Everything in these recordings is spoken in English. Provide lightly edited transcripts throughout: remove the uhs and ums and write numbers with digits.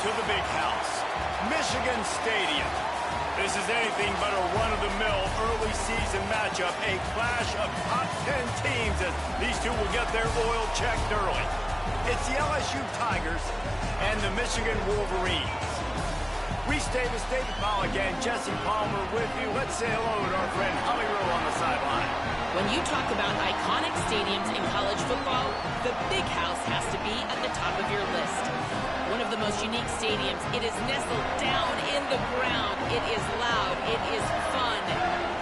to the big house, Michigan Stadium. This is anything but a run-of-the-mill early season matchup, a clash of top 10 teams as these two will get their oil checked early. It's the LSU Tigers and the Michigan Wolverines. Reese Davis, David Pollack, and Jesse Palmer with you. Let's say hello to our friend Holly Rowe on the sideline. When you talk about iconic stadiums in college football, the Big House has to be at the top of your list. One of the most unique stadiums. It is nestled down in the ground. It is loud. It is fun.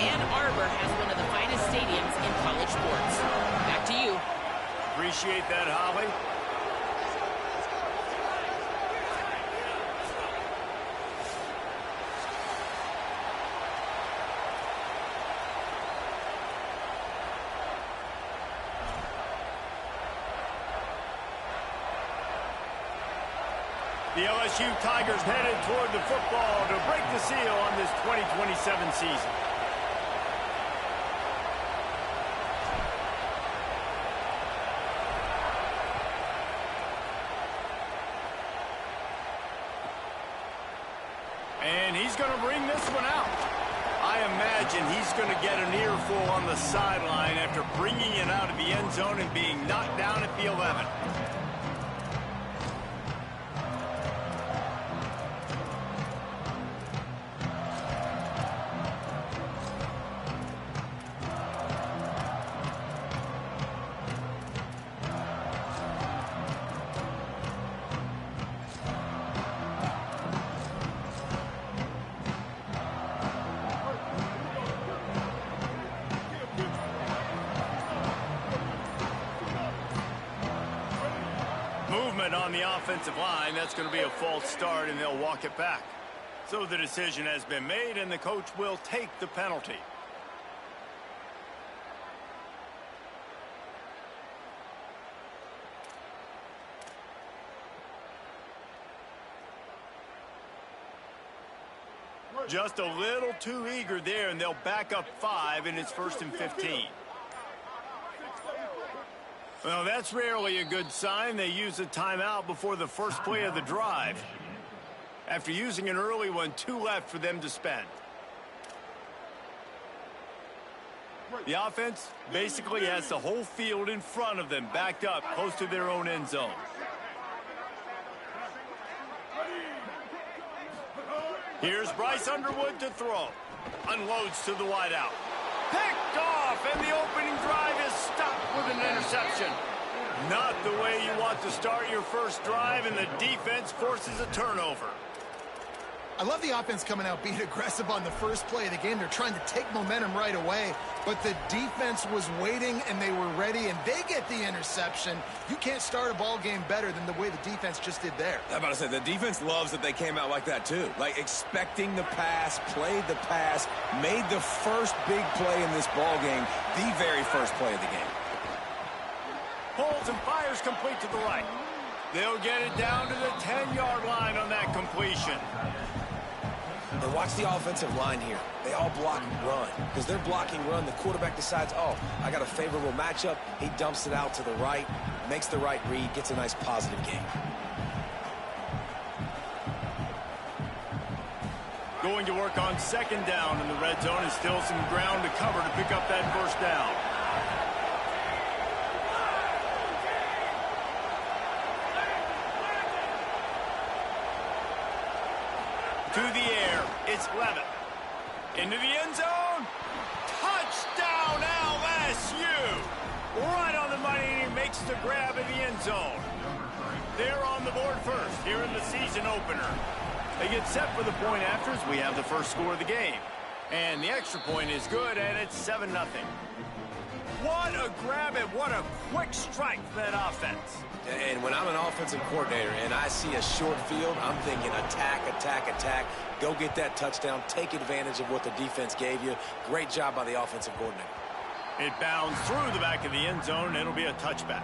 Ann Arbor has one of the finest stadiums in college sports. Back to you. Appreciate that, Holly. The LSU Tigers headed toward the football to break the seal on this 2027 season. And he's going to bring this one out. I imagine he's going to get an earful on the sideline after bringing it out of the end zone and being knocked down at the 11. Movement on the offensive line. That's going to be a false start, and they'll walk it back. So the decision has been made, and the coach will take the penalty. Just a little too eager there, and they'll back up 5, and it's 1st and 15. Well, that's rarely a good sign. They use a timeout before the first play of the drive. After using an early one, 2 left for them to spend. The offense basically has the whole field in front of them, backed up close to their own end zone. Here's Bryce Underwood to throw. Unloads to the wideout. Picked off, and the opening drive is stopped with an interception. Not the way you want to start your first drive, and the defense forces a turnover. I love the offense coming out being aggressive on the first play of the game. They're trying to take momentum right away, but the defense was waiting, and they were ready, and they get the interception. You can't start a ball game better than the way the defense just did there. I'm about to say, the defense loves that they came out like that, too. Like, expecting the pass, played the pass, made the first big play in this ball game, the very first play of the game. Pulls and fires complete to the right. They'll get it down to the 10-yard line on that completion. And watch the offensive line here. They all block and run. Because they're blocking run, the quarterback decides, oh, I got a favorable matchup. He dumps it out to the right, makes the right read, gets a nice positive gain. Going to work on 2nd down in the red zone, and still some ground to cover to pick up that first down. To the air, it's Levitt. Into the end zone. Touchdown, LSU! Right on the money, and he makes the grab in the end zone. They're on the board first here in the season opener. They get set for the point after as we have the first score of the game. And the extra point is good, and it's 7-0. What a grab and what a quick strike for that offense. And when I'm an offensive coordinator and I see a short field, I'm thinking attack, attack, attack. Go get that touchdown. Take advantage of what the defense gave you. Great job by the offensive coordinator. It bounds through the back of the end zone, and it'll be a touchback.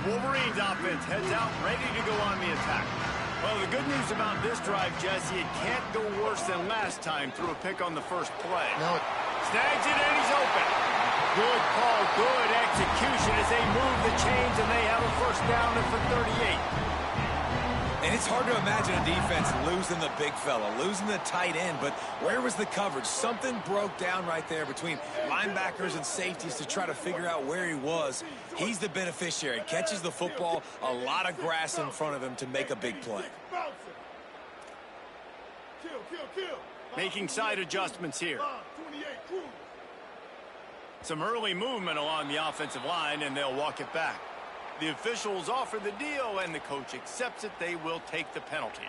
Wolverines offense heads out, ready to go on the attack. Well, the good news about this drive, Jesse, it can't go worse than last time through a pick on the first play. No. Snags it, and he's open. Good call, good execution as they move the chains, and they have a first down for 38. And it's hard to imagine a defense losing the big fella, losing the tight end, but where was the coverage? Something broke down right there between linebackers and safeties to try to figure out where he was. He's the beneficiary. Catches the football, a lot of grass in front of him to make a big play. Making side adjustments here. Some early movement along the offensive line, and they'll walk it back. The officials offer the deal, and the coach accepts it. They will take the penalty.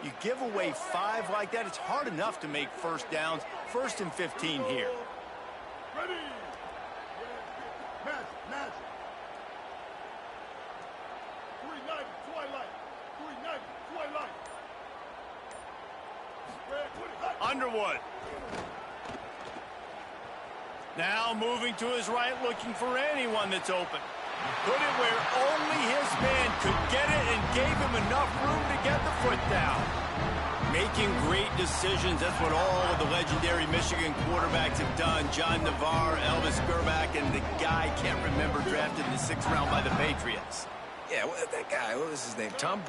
You give away 5 like that, it's hard enough to make first downs. 1st and 15 here. Ready. Match. 390, twilight. 390, twilight. Underwood. Now moving to his right, looking for anyone that's open. Put it where only his man could get it and gave him enough room to get the foot down. Making great decisions, that's what all of the legendary Michigan quarterbacks have done. John Navarre, Elvis Gerbach, and the guy, can't remember, drafted in the 6th round by the Patriots. Yeah, that guy, what was his name? Tom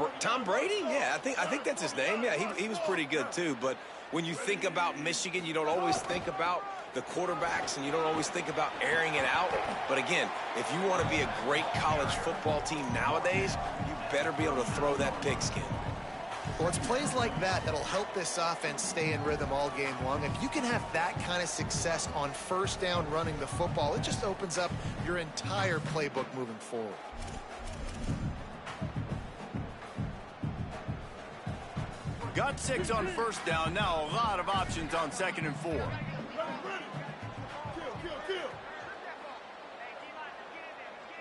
Brady? Yeah, I think that's his name. Yeah, he was pretty good too. But when you think about Michigan, you don't always think about the quarterbacks, and you don't always think about airing it out. But again, if you want to be a great college football team nowadays, you better be able to throw that pigskin. Well, it's plays like that that'll help this offense stay in rhythm all game long. If you can have that kind of success on first down running the football, it just opens up your entire playbook moving forward. Got 6 on first down. Now a lot of options on 2nd and 4. Ready. Kill.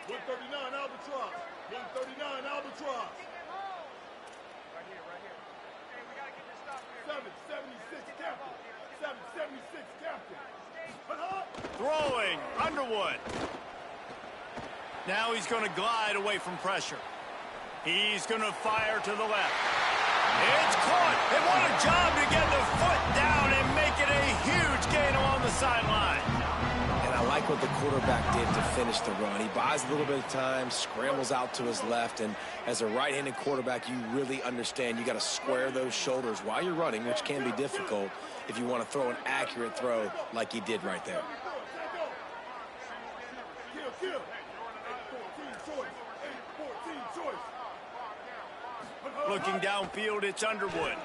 139 Albatross. 139 Albatross. Right here. Hey, we gotta get this stop here. 776 Captain. 776 Captain. Throwing, Underwood. Now he's going to glide away from pressure. He's going to fire to the left. It's caught. And what a job to get the foot down and make it a huge gain along the sideline. And I like what the quarterback did to finish the run. He buys a little bit of time, scrambles out to his left, and as a right-handed quarterback, you really understand you got to square those shoulders while you're running, which can be difficult if you want to throw an accurate throw like he did right there. Kill. 8-14 choice. Looking downfield, it's Underwood.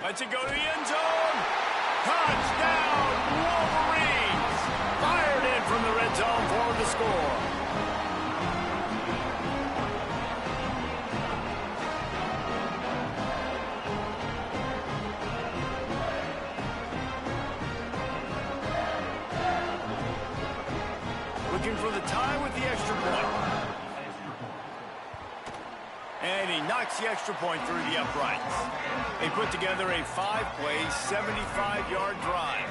Lets it go to the end zone. Touchdown, Wolverines! Fired in from the red zone for the score. Looking for the tie with the extra point. And he knocks the extra point through the uprights. They put together a 5-play, 75-yard drive.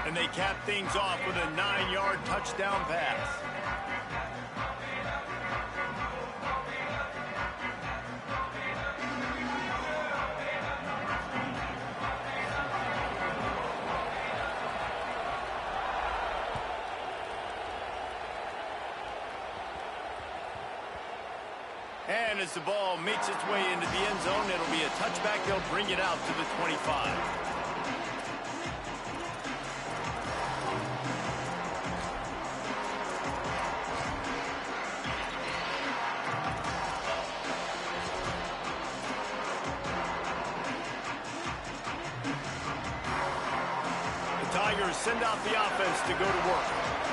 And they cap things off with a 9-yard touchdown pass. And as the ball makes its way into the end zone, it'll be a touchback. They'll bring it out to the 25. The Tigers send out the offense to go to work.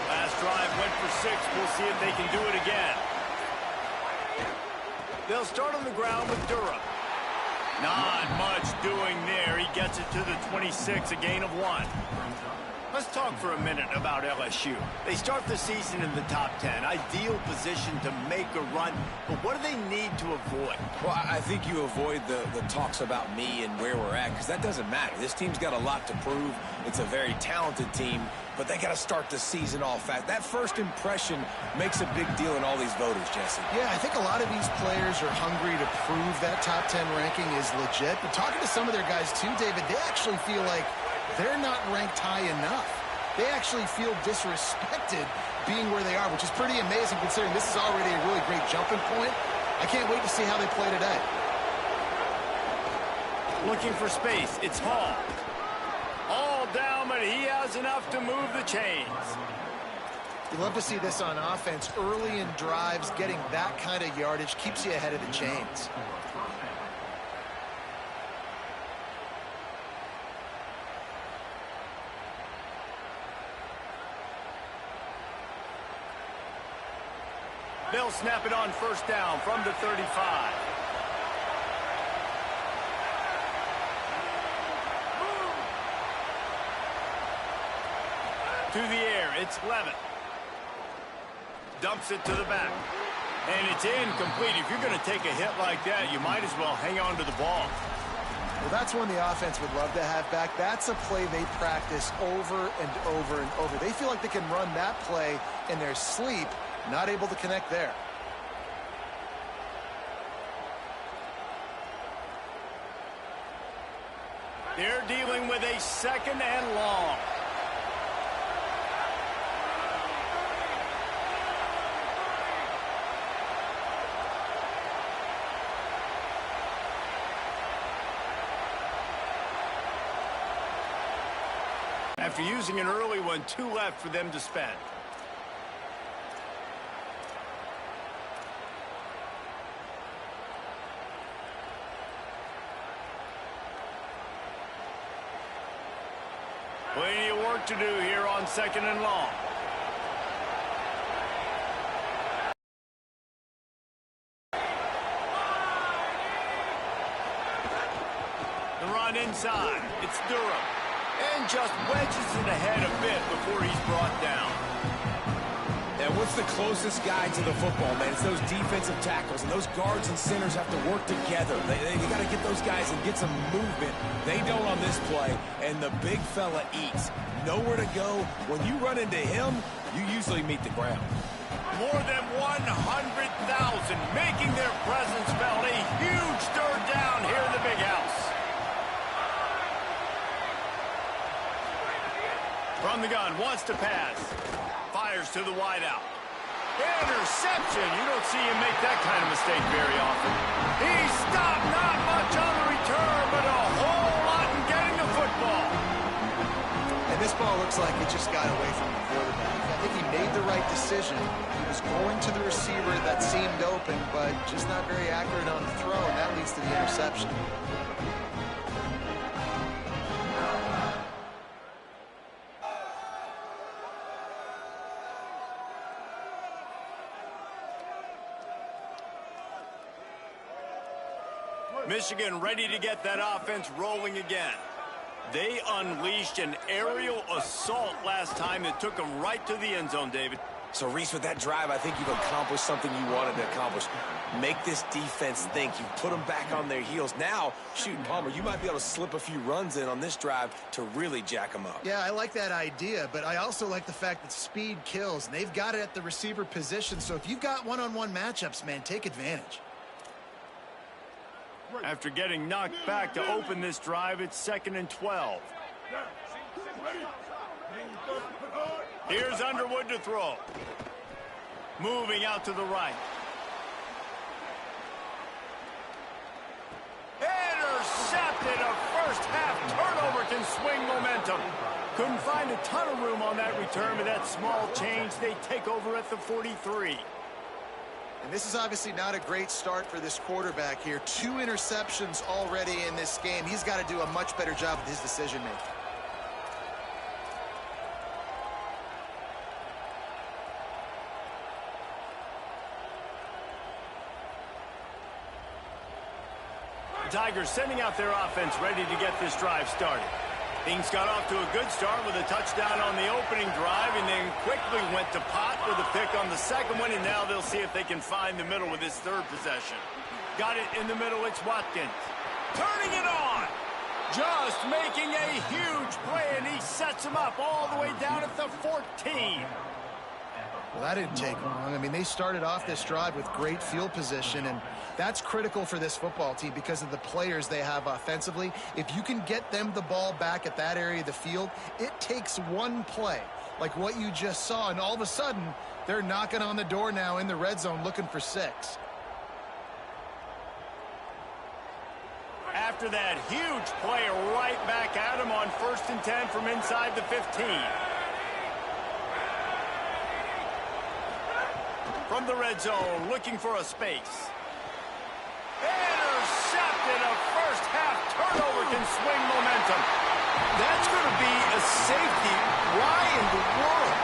Last drive went for 6. We'll see if they can do it again. They'll start on the ground with Durham. Not much doing there. He gets it to the 26, a gain of 1. Let's talk for a minute about LSU. They start the season in the top 10. Ideal position to make a run. But what do they need to avoid? Well, I think you avoid the talks about me and where we're at, because that doesn't matter. This team's got a lot to prove. It's a very talented team, but they got to start the season off fast. That first impression makes a big deal in all these voters, Jesse. Yeah, I think a lot of these players are hungry to prove that top 10 ranking is legit. But talking to some of their guys too, David, they actually feel like they're not ranked high enough. They actually feel disrespected being where they are, which is pretty amazing considering this is already a really great jumping point. I can't wait to see how they play today. Looking for space. It's Hall. All down, but he has enough to move the chains. You love to see this on offense. Early in drives, getting that kind of yardage keeps you ahead of the chains. They'll snap it on first down from the 35. To the air, it's Levitt. Dumps it to the back. And it's incomplete. If you're going to take a hit like that, you might as well hang on to the ball. Well, that's one the offense would love to have back. That's a play they practice over and over and over. They feel like they can run that play in their sleep. Not able to connect there. They're dealing with a second and long. After using an early one, 2 left for them to spend. Plenty of work to do here on second and long. The run inside. It's Durham. And just wedges it ahead a bit before he's brought down. And what's the closest guy to the football, man? It's those defensive tackles, and those guards and centers have to work together. They got to get those guys and get some movement. They don't on this play, and the big fella eats. Nowhere to go. When you run into him, you usually meet the ground. More than 100,000 making their presence felt. A huge third down here in the big house. From the gun, wants to pass. Fires to the wideout. Interception. You don't see him make that kind of mistake very often. He stopped, not much on the return, but a whole lot in getting the football. And this ball looks like it just got away from the quarterback. I think he made the right decision. He was going to the receiver that seemed open, but just not very accurate on the throw, and that leads to the interception. Michigan ready to get that offense rolling again. They unleashed an aerial assault last time that took them right to the end zone, David. So, Reese, with that drive, I think you've accomplished something you wanted to accomplish. Make this defense think. You put them back on their heels. Now, shooting Palmer, you might be able to slip a few runs in on this drive to really jack them up. Yeah, I like that idea, but I also like the fact that speed kills. And they've got it at the receiver position, so if you've got one-on-one matchups, man, take advantage. After getting knocked back to open this drive, it's 2nd and 12. Here's Underwood to throw. Moving out to the right. Intercepted. A first half turnover can swing momentum. Couldn't find a ton of room on that return, but that small change, they take over at the 43. And this is obviously not a great start for this quarterback here. 2 interceptions already in this game. He's got to do a much better job with his decision-making. The Tigers sending out their offense ready to get this drive started. Things got off to a good start with a touchdown on the opening drive and then quickly went to pot with a pick on the second one, and now they'll see if they can find the middle with this third possession. Got it in the middle, it's Watkins. Turning it on! Just making a huge play, and he sets him up all the way down at the 14. Well, that didn't take long. I mean, they started off this drive with great field position, and that's critical for this football team because of the players they have offensively. If you can get them the ball back at that area of the field, it takes one play, like what you just saw, and all of a sudden, they're knocking on the door now in the red zone looking for 6. After that huge play, right back at him on 1st and 10 from inside the 15. From the red zone, looking for a space. Intercepted. A first-half turnover can swing momentum. That's going to be a safety. Why in the world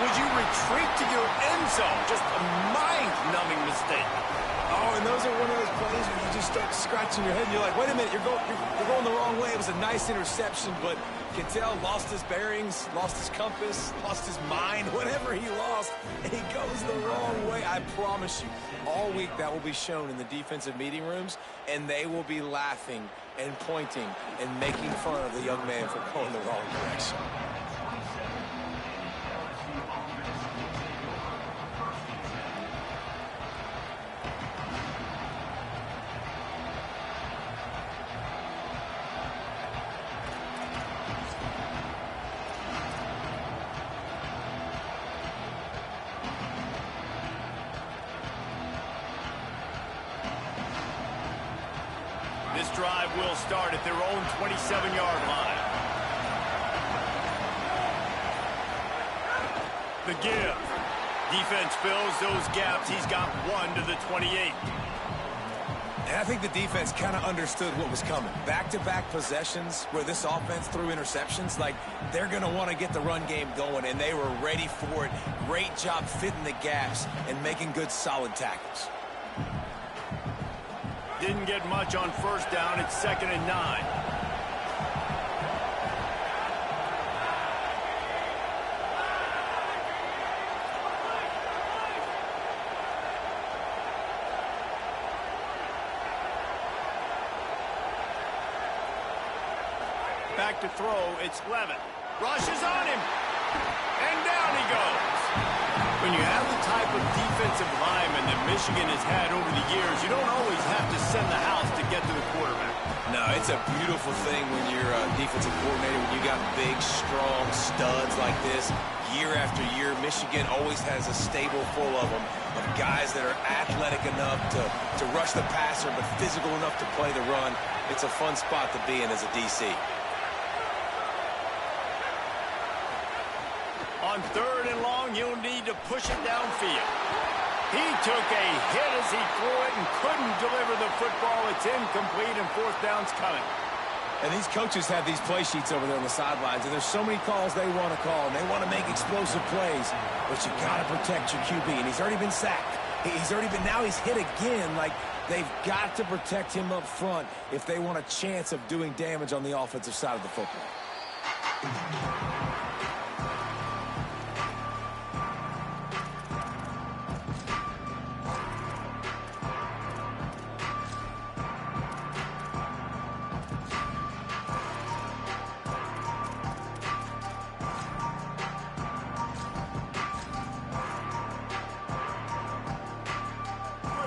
would you retreat to your end zone? Just a mind-numbing mistake. Oh, and those are one of those plays where you just start scratching your head and you're like, wait a minute, you're going the wrong way. It was a nice interception, but Cattell lost his bearings, lost his compass, lost his mind, whatever he lost, and he goes the wrong way. I promise you, all week that will be shown in the defensive meeting rooms, and they will be laughing and pointing and making fun of the young man for going the wrong direction. This drive will start at their own 27-yard line. The give. Defense fills those gaps. He's got 1 to the 28. And I think the defense kind of understood what was coming. Back-to-back possessions where this offense threw interceptions, like they're going to want to get the run game going, and they were ready for it. Great job fitting the gaps and making good, solid tackles. Didn't get much on 1st down. It's 2nd and 9. Back to throw. It's Levitt. Rushes on him. And down he goes. When you have the type of defensive lineman that Michigan has had over the years, you don't always have to send the house to get to the quarterback. No, it's a beautiful thing when you're a defensive coordinator, when you got big, strong studs like this. Year after year, Michigan always has a stable full of them, of guys that are athletic enough to rush the passer, but physical enough to play the run. It's a fun spot to be in as a DC. On 3rd and long, you'll need to push it downfield. He took a hit as he threw it and couldn't deliver the football. It's incomplete, and 4th down's coming. And these coaches have these play sheets over there on the sidelines, and there's so many calls they want to call, and they want to make explosive plays, but you got to protect your QB, and he's already been sacked. Now he's hit again. Like, they've got to protect him up front if they want a chance of doing damage on the offensive side of the football.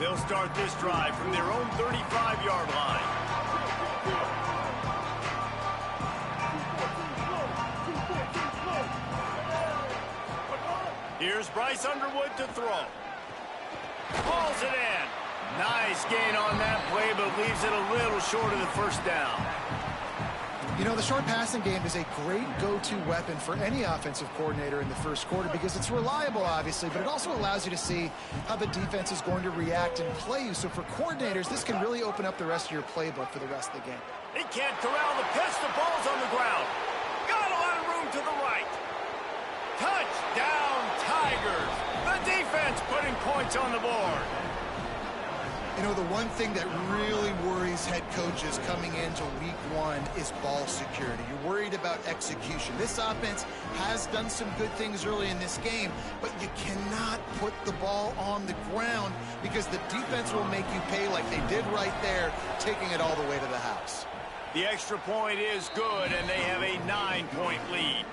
They'll start this drive from their own 35-yard line. Here's Bryce Underwood to throw. Hauls it in. Nice gain on that play, but leaves it a little short of the 1st down. You know, the short passing game is a great go-to weapon for any offensive coordinator in the 1st quarter because it's reliable, obviously, but it also allows you to see how the defense is going to react and play you. So for coordinators, this can really open up the rest of your playbook for the rest of the game. He can't corral the pitch. The ball's on the ground. Got a lot of room to the right. Touchdown, Tigers. The defense putting points on the board. You know, the one thing that really worries head coaches coming into week one is ball security. You're worried about execution. This offense has done some good things early in this game, but you cannot put the ball on the ground because the defense will make you pay like they did right there, taking it all the way to the house. The extra point is good, and they have a 9-point lead.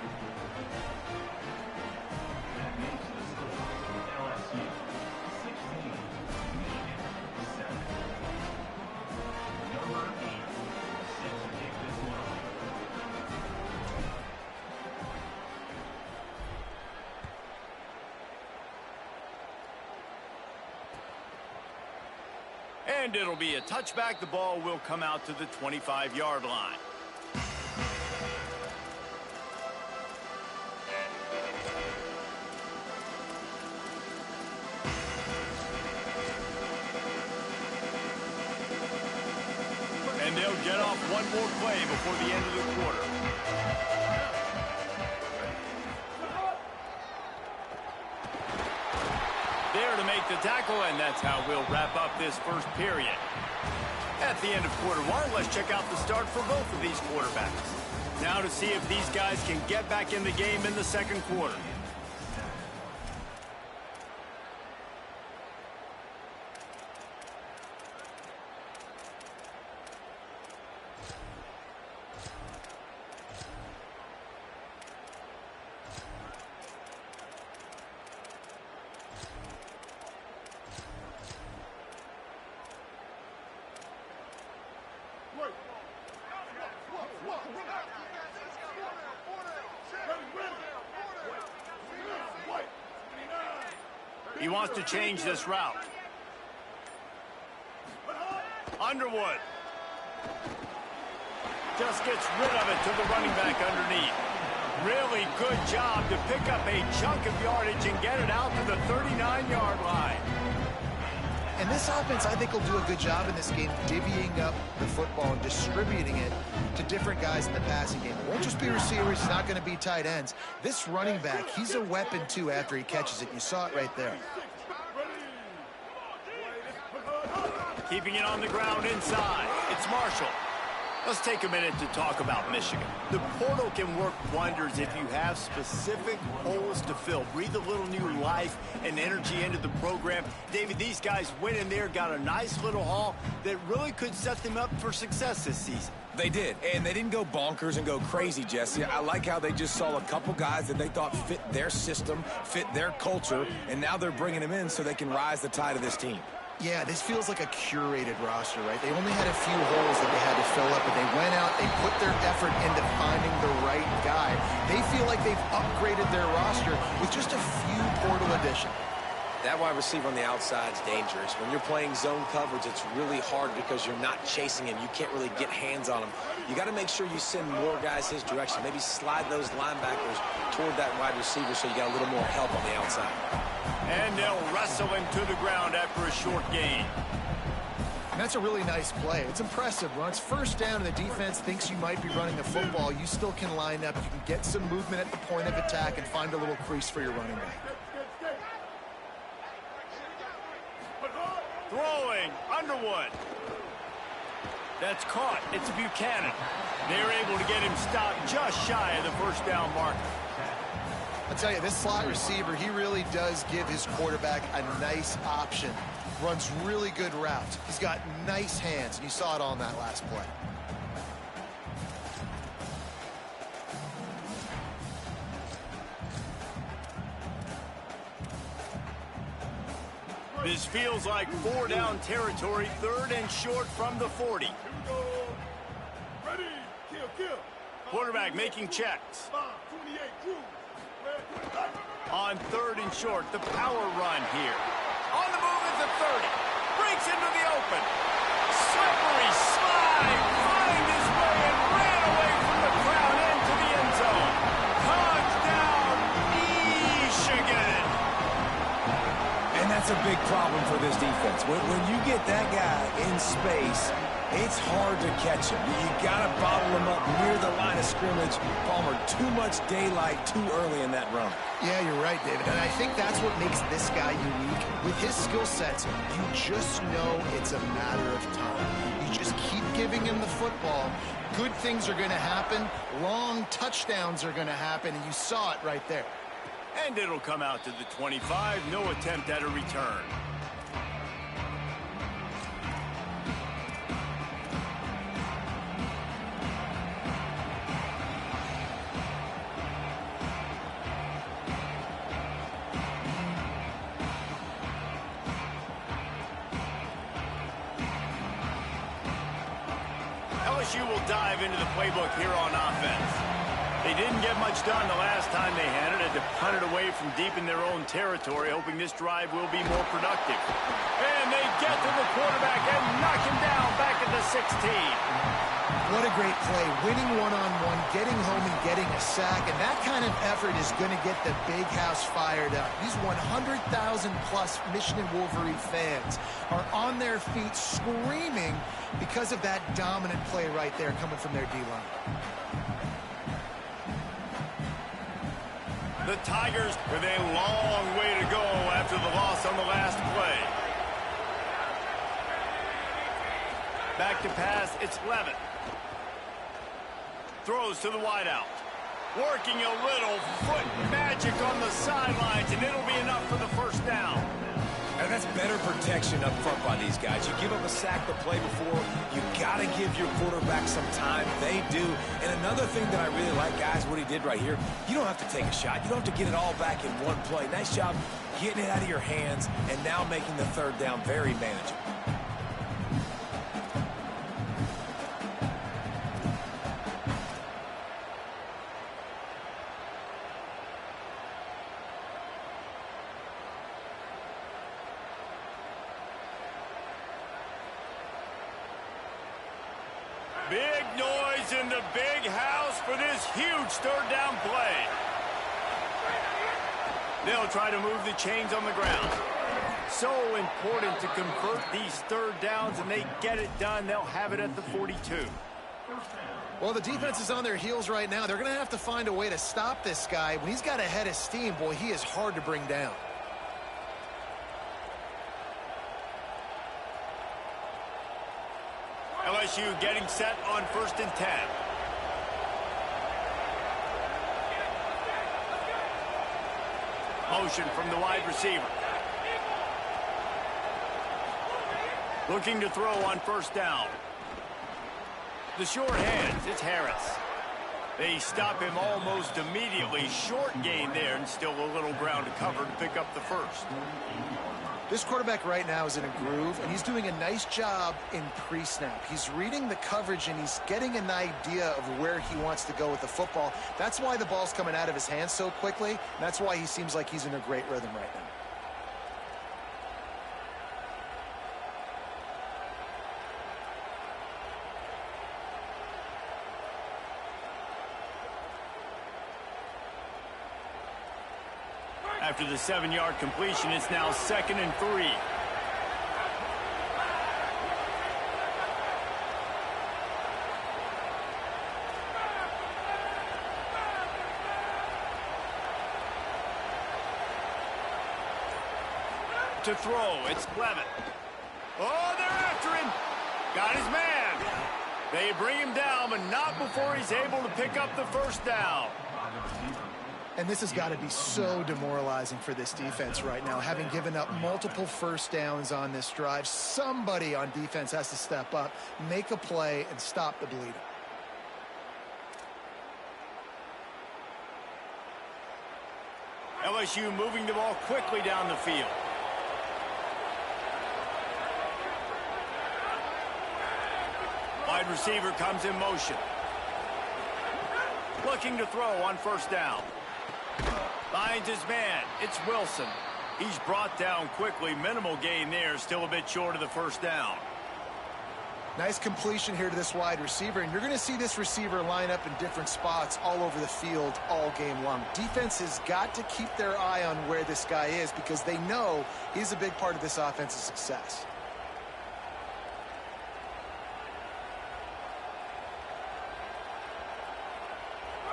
And it'll be a touchback. The ball will come out to the 25-yard line. And they'll get off one more play before the end of the quarter. There to make the tackle, and that's how we'll wrap up this first period. At the end of quarter one, let's check out the start for both of these quarterbacks. Now to see if these guys can get back in the game in the second quarter. He wants to change this route. Underwood. Just gets rid of it to the running back underneath. Really good job to pick up a chunk of yardage and get it out to the 39-yard line. And this offense, I think, will do a good job in this game divvying up the football and distributing it to different guys in the passing game. It won't just be receivers. It's not going to be tight ends. This running back, he's a weapon, too, after he catches it. You saw it right there. Keeping it on the ground inside. It's Marshall. Let's take a minute to talk about Michigan. The portal can work wonders if you have specific holes to fill. Breathe a little new life and energy into the program. David, these guys went in there, got a nice little haul that really could set them up for success this season. They did, and they didn't go bonkers and go crazy, Jesse. I like how they just saw a couple guys that they thought fit their system, fit their culture, and now they're bringing them in so they can rise the tide of this team. Yeah, this feels like a curated roster, right? They only had a few holes that they had to fill up, but they went out, they put their effort into finding the right guy. They feel like they've upgraded their roster with just a few portal additions. That wide receiver on the outside is dangerous. When you're playing zone coverage, it's really hard because you're not chasing him. You can't really get hands on him. You got to make sure you send more guys his direction. Maybe slide those linebackers toward that wide receiver so you got a little more help on the outside. And they'll wrestle him to the ground after a short gain. And that's a really nice play. It's impressive. When it's first down and the defense thinks you might be running the football, you still can line up. You can get some movement at the point of attack and find a little crease for your running back. Throwing, Underwood. That's caught. It's Buchanan. They're able to get him stopped just shy of the first down marker. I'll tell you, this slot receiver, he really does give his quarterback a nice option. Runs really good routes. He's got nice hands, and you saw it on that last play. This feels like 4-down territory, 3rd and short from the 40. Ready, kill. Quarterback making checks. On 3rd and short, the power run here. On the move at the 30. Breaks into the open. Slippery slide. Find his way and ran away from the crowd into the end zone. Touchdown, Michigan. And that's a big problem for this defense. When you get that guy in space, it's hard to catch him. You got to bottle him up near the line of scrimmage. Palmer, too much daylight too early in that run. Yeah, you're right, David. And I think that's what makes this guy unique. With his skill sets, you just know it's a matter of time. You just keep giving him the football. Good things are going to happen. Long touchdowns are going to happen. And you saw it right there. And it'll come out to the 25. No attempt at a return. LSU will dive into the playbook here on offense. They didn't get much done the last time they had it. Had to punt it away from deep in their own territory, hoping this drive will be more productive. And they get to the quarterback and knock him down back at the 16. What a great play. Winning one-on-one, getting home and getting a sack. And that kind of effort is going to get the big house fired up. These 100,000-plus Michigan Wolverine fans are on their feet screaming because of that dominant play right there coming from their D-line. The Tigers with a long way to go after the loss on the last play. Back to pass, it's Levitt. Throws to the wideout. Working a little foot magic on the sidelines, and it'll be enough for the first down. And that's better protection up front by these guys. You give up a sack the play before, you got to give your quarterback some time. They do. And another thing that I really like, guys, what he did right here, you don't have to take a shot. You don't have to get it all back in one play. Nice job getting it out of your hands and now making the third down very manageable. Big noise in the big house for this huge third down play. They'll try to move the chains on the ground. So important to convert these third downs, and they get it done. They'll have it at the 42. Well, the defense is on their heels right now. They're going to have to find a way to stop this guy. When he's got a head of steam, boy, he is hard to bring down. LSU getting set on 1st and 10. Motion from the wide receiver. Looking to throw on 1st down. The short hands, it's Harris. They stop him almost immediately. Short gain there, and still a little ground to cover to pick up the first. This quarterback right now is in a groove, and he's doing a nice job in pre-snap. He's reading the coverage, and he's getting an idea of where he wants to go with the football. That's why the ball's coming out of his hands so quickly, and that's why he seems like he's in a great rhythm right now. After the 7-yard completion, it's now 2nd and 3. To throw, it's Levitt. Oh, they're after him. Got his man. They bring him down, but not before he's able to pick up the first down. And this has got to be so demoralizing for this defense right now, having given up multiple first downs on this drive. Somebody on defense has to step up, make a play, and stop the bleeding. LSU moving the ball quickly down the field. Wide receiver comes in motion. Looking to throw on 1st down. Finds his man. It's Wilson. He's brought down quickly. Minimal gain there. Still a bit short of the first down. Nice completion here to this wide receiver, and you're going to see this receiver line up in different spots all over the field all game long. Defense has got to keep their eye on where this guy is because they know he's a big part of this offense's success.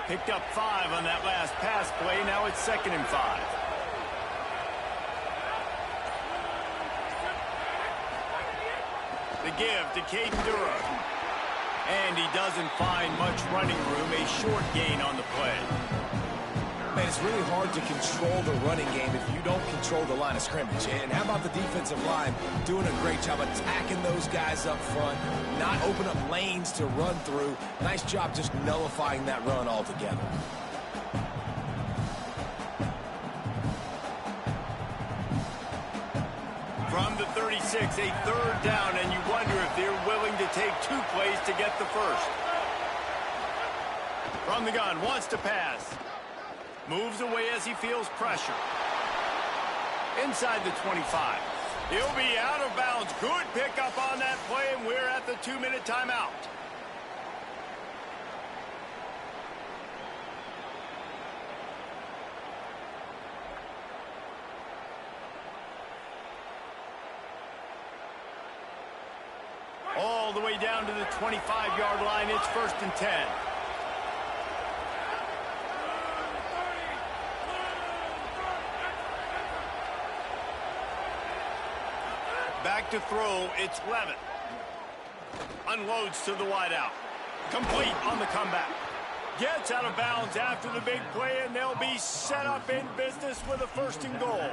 Picked up 5 on that last pass play. Now it's 2nd and 5. The give to Caden Durham. And he doesn't find much running room. A short gain on the play. Man, it's really hard to control the running game if you don't control the line of scrimmage. And how about the defensive line doing a great job attacking those guys up front, not open up lanes to run through. Nice job just nullifying that run altogether. From the 36, a 3rd down, and you wonder if they're willing to take 2 plays to get the first. From the gun, wants to pass. Moves away as he feels pressure. Inside the 25. He'll be out of bounds. Good pickup on that play, and we're at the 2-minute timeout. All the way down to the 25-yard line. It's 1st and 10. Back to throw. It's Levitt. Unloads to the wideout. Complete on the comeback. Gets out of bounds after the big play, and they'll be set up in business with a 1st and goal.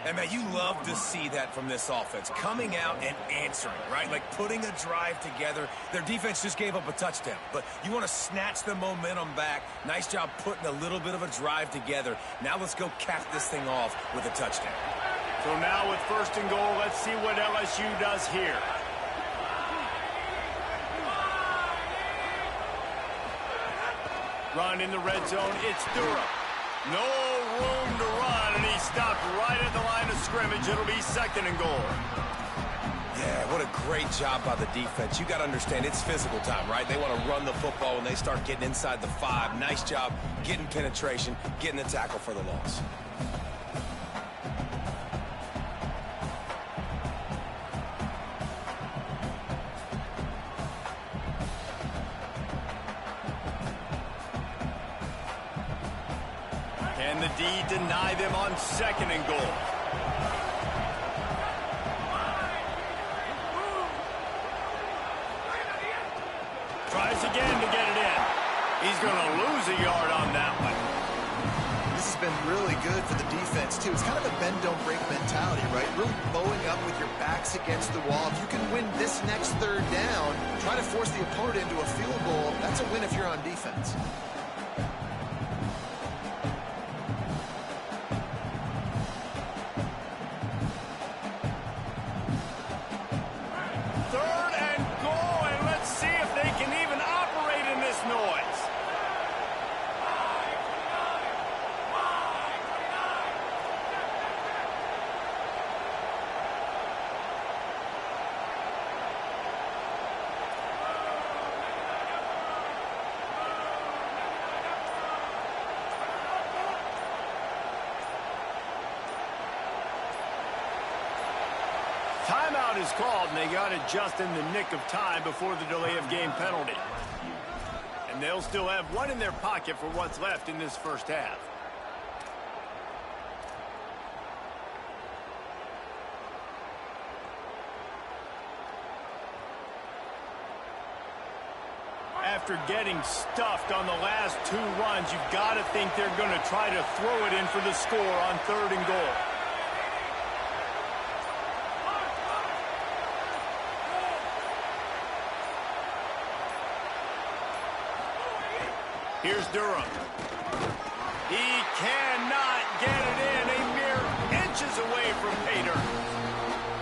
And, man, you love to see that from this offense, coming out and answering, right? Like putting a drive together. Their defense just gave up a touchdown, but you want to snatch the momentum back. Nice job putting a little bit of a drive together. Now let's go cap this thing off with a touchdown. So now with 1st and goal, let's see what LSU does here. Run in the red zone. It's Durham. No room to run, and he stopped right at the line of scrimmage. It'll be 2nd and goal. Yeah, what a great job by the defense. You got to understand, it's physical time, right? They want to run the football when they start getting inside the 5. Nice job getting penetration, getting the tackle for the loss. Can the D deny them on 2nd and goal? Tries again to get it in. He's going to lose a yard on that one. This has been really good for the defense, too. It's kind of a bend-don't-break mentality, right? Really bowing up with your backs against the wall. If you can win this next 3rd down, try to force the opponent into a field goal, that's a win if you're on defense. Timeout is called, and they got it just in the nick of time before the delay of game penalty. And they'll still have one in their pocket for what's left in this 1st half. After getting stuffed on the last 2 runs, you've got to think they're going to try to throw it in for the score on 3rd and goal. Here's Durham. He cannot get it in. A mere inches away from pay dirt.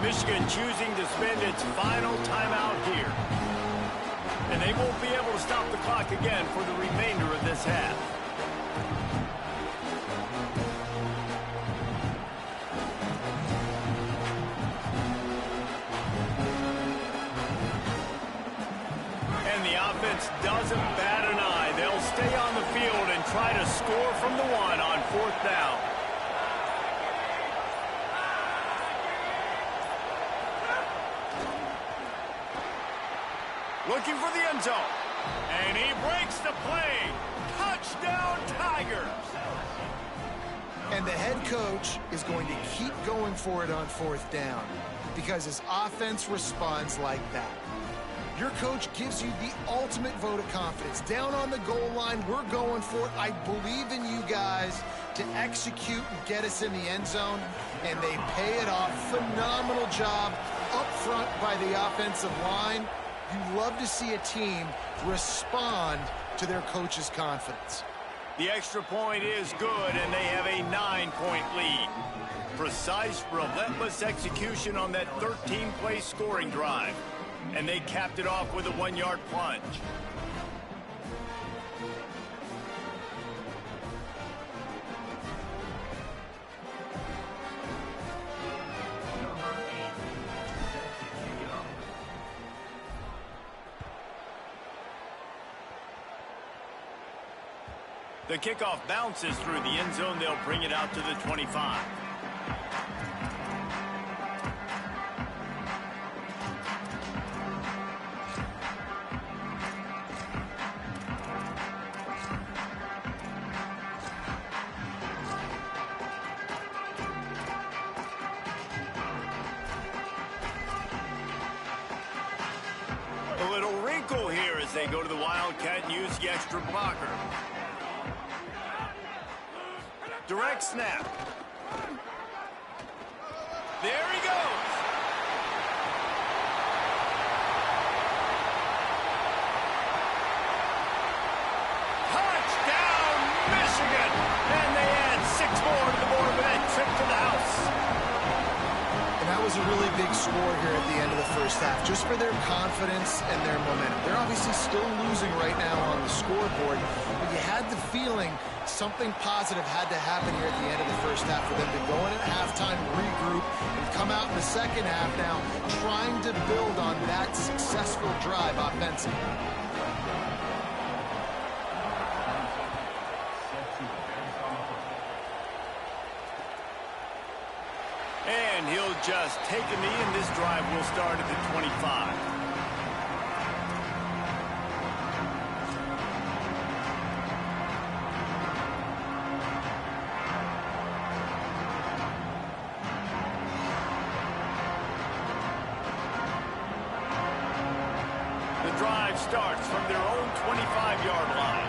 Michigan choosing to spend its final timeout here. And they won't be able to stop the clock again for the remainder of this half. offense doesn't bat an eye. They'll stay on the field and try to score from the one on 4th down. Looking for the end zone. And he breaks the play. Touchdown, Tigers. And the head coach is going to keep going for it on 4th down because his offense responds like that. Your coach gives you the ultimate vote of confidence. Down on the goal line, we're going for it. I believe in you guys to execute and get us in the end zone, and they pay it off. Phenomenal job up front by the offensive line. You love to see a team respond to their coach's confidence. The extra point is good, and they have a 9-point lead. Precise, relentless execution on that 13-play scoring drive. And they capped it off with a 1-yard plunge. The kickoff bounces through the end zone. They'll bring it out to the 25. A little wrinkle here as they go to the Wildcat and use the extra blocker. Direct snap. There he goes. Touchdown, Michigan. And they add 6 more to the board with that trip to the house. And that was a really big score here at the end of the first half, just for their confidence and their momentum. They're obviously still losing right now on the scoreboard, but you had the feeling something positive had to happen here at the end of the first half for them to go in at halftime, regroup, and come out in the second half now trying to build on that successful drive offensively. And he'll just take a knee, and this drive will start at the 25. The drive starts from their own 25-yard line.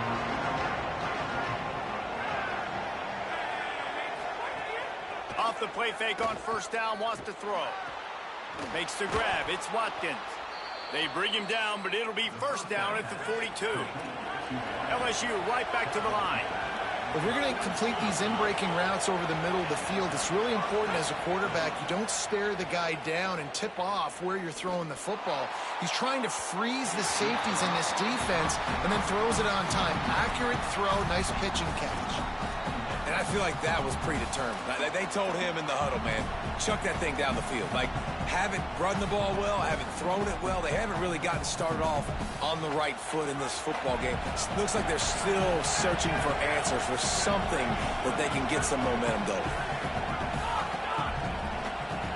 Off the play fake on first down, wants to throw. Makes the grab, it's Watkins. They bring him down, but it'll be first down at the 42. LSU right back to the line. If you're going to complete these in-breaking routes over the middle of the field, it's really important as a quarterback you don't stare the guy down and tip off where you're throwing the football. He's trying to freeze the safeties in this defense and then throws it on time. Accurate throw, nice pitch and catch. And I feel like that was predetermined. They told him in the huddle, man, chuck that thing down the field. Like, haven't run the ball well, haven't thrown it well. They haven't really gotten started off on the right foot in this football game. It looks like they're still searching for answers, for something that they can get some momentum going.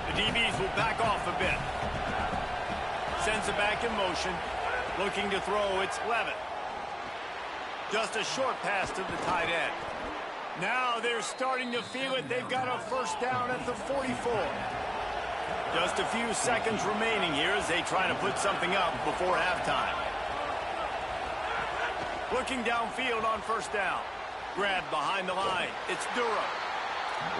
The DBs will back off a bit. Sends it back in motion. Looking to throw, it's Levitt. Just a short pass to the tight end. Now they're starting to feel it. They've got a first down at the 44. Just a few seconds remaining here as they try to put something up before halftime. Looking downfield on first down. Grab behind the line. It's Durham.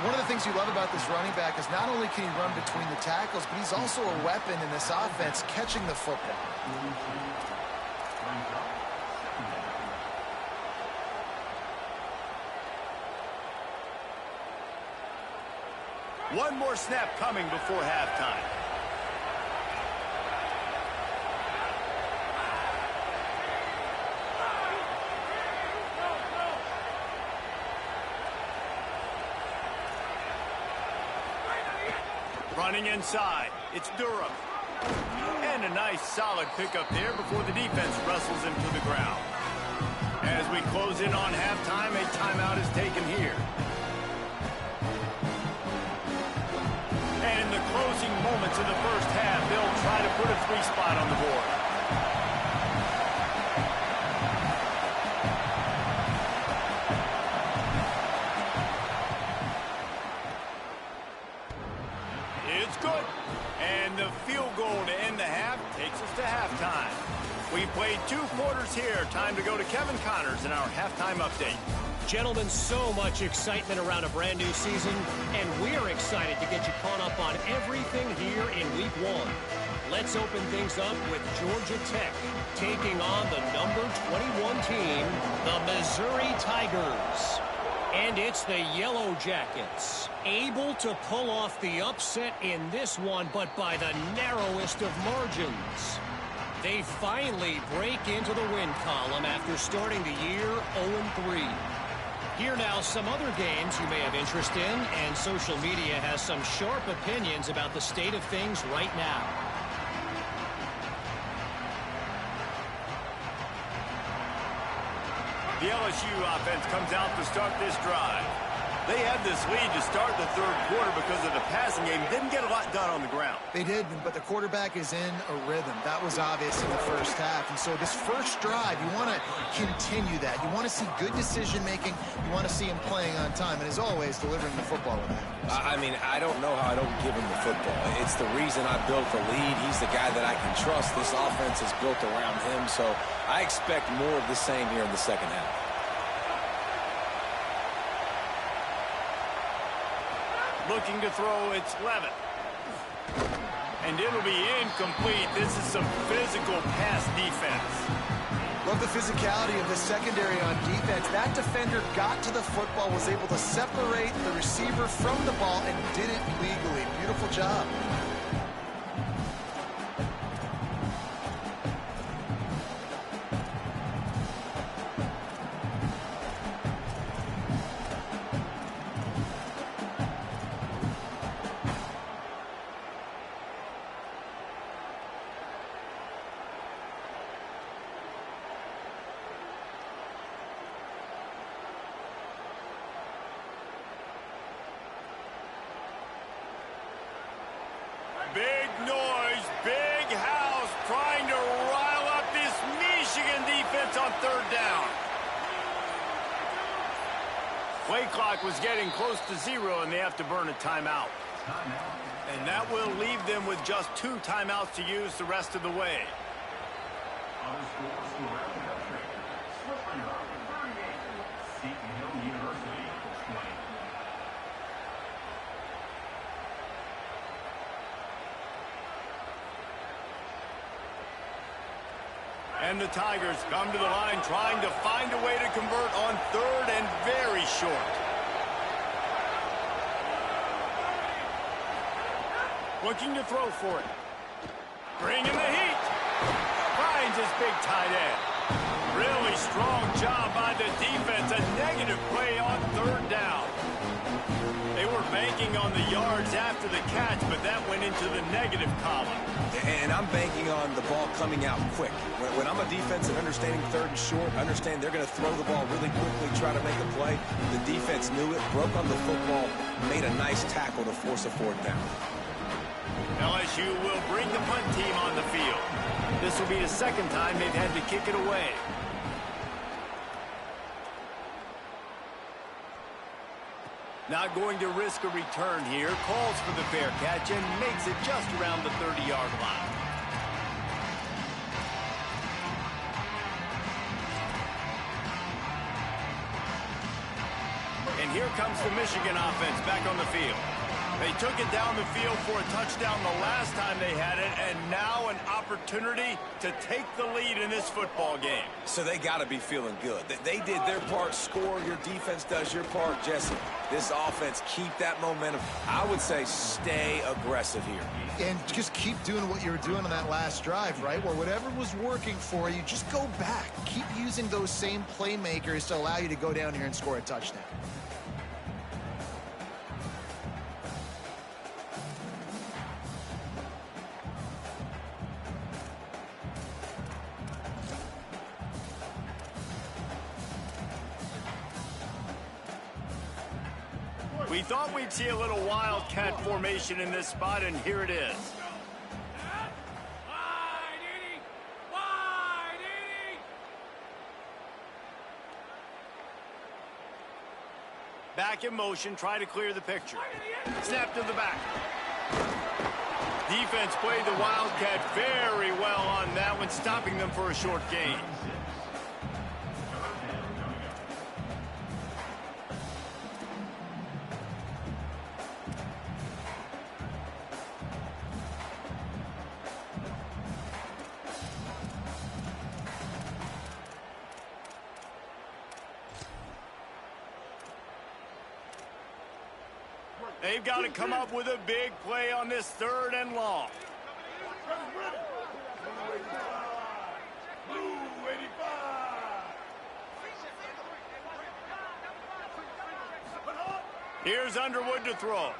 One of the things you love about this running back is not only can he run between the tackles, but he's also a weapon in this offense catching the football. One more snap coming before halftime. Running inside, it's Durham. And a nice solid pickup there before the defense wrestles him to the ground. As we close in on halftime, a timeout is taken here. And in the closing moments of the first half, they'll try to put a 3-spot on the board. It's good. And the field goal to end the half takes us to halftime. We played 2 quarters here. Time to go to Kevin Connors in our halftime update. Gentlemen, so much excitement around a brand new season, and we're excited to get you caught up on everything here in Week 1. Let's open things up with Georgia Tech taking on the number 21 team, the Missouri Tigers. And it's the Yellow Jackets, able to pull off the upset in this one, but by the narrowest of margins. They finally break into the win column after starting the year 0-3. Here now some other games you may have interest in, and social media has some sharp opinions about the state of things right now. The LSU offense comes out to start this drive. They had this lead to start the third quarter because of the passing game. Didn't get a lot done on the ground. They did, but the quarterback is in a rhythm. That was obvious in the first half. And so this first drive, you want to continue that. You want to see good decision-making. You want to see him playing on time. And as always, delivering the football with that. I mean, I don't know how I don't give him the football. It's the reason I built the lead. He's the guy that I can trust. This offense is built around him. So I expect more of the same here in the second half. Looking to throw, it's Levitt. And it'll be incomplete. This is some physical pass defense. Love the physicality of the secondary on defense. That defender got to the football, was able to separate the receiver from the ball, and did it legally. Beautiful job. Big noise, big house, trying to rile up this Michigan defense on third down. Play clock was getting close to 0, and they have to burn a timeout. And that will leave them with just 2 timeouts to use the rest of the way. And the Tigers come to the line trying to find a way to convert on third and very short. Looking to throw for it. Bringing the heat. Finds his big tight end. Really strong job by the defense. A negative play on third down. They were banking on the yards after the catch, but that went into the negative column. And I'm banking on the ball coming out quick. When I'm a defense and understanding third and short, understand they're going to throw the ball really quickly, try to make a play. The defense knew it, broke on the football, made a nice tackle to force a fourth down. LSU will bring the punt team on the field. This will be the second time they've had to kick it away. Not going to risk a return here. Calls for the fair catch and makes it just around the 30-yard line. And here comes the Michigan offense back on the field. They took it down the field for a touchdown the last time they had it, and now an opportunity to take the lead in this football game. So they got to be feeling good. They did their part, score. Your defense does your part, Jesse. This offense, keep that momentum. I would say stay aggressive here. And just keep doing what you were doing on that last drive, right? Where whatever was working for you, just go back. Keep using those same playmakers to allow you to go down here and score a touchdown. We thought we'd see a little wildcat formation in this spot, and here it is. Back in motion, try to clear the picture. Snap to the back. Defense played the wildcat very well on that one, stopping them for a short gain. They've got to come up with a big play on this 3rd and long. Here's Underwood to throw.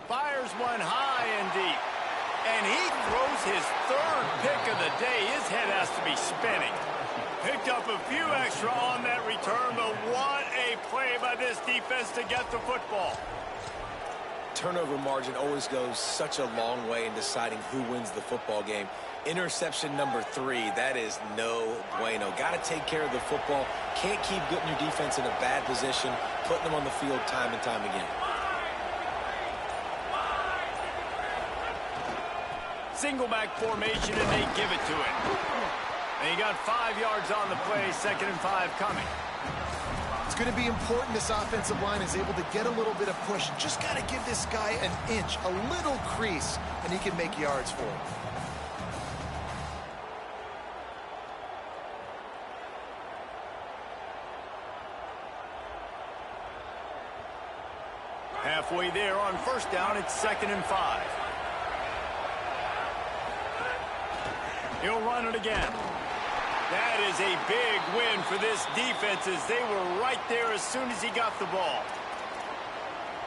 Fires one high and deep. And he throws his 3rd pick of the day. His head has to be spinning. Picked up a few extra on that return, but what a play by this defense to get the football. Turnover margin always goes such a long way in deciding who wins the football game. Interception number 3, that is no bueno. Got to take care of the football. Can't keep putting your defense in a bad position, putting them on the field time and time again. Single back formation, and they give it to it. And he got 5 yards on the play, 2nd and 5 coming. It's going to be important this offensive line is able to get a little bit of push. Just got to give this guy an inch, a little crease, and he can make yards for it. Halfway there on 1st down, it's 2nd and 5. He'll run it again. That is a big win for this defense as they were right there as soon as he got the ball.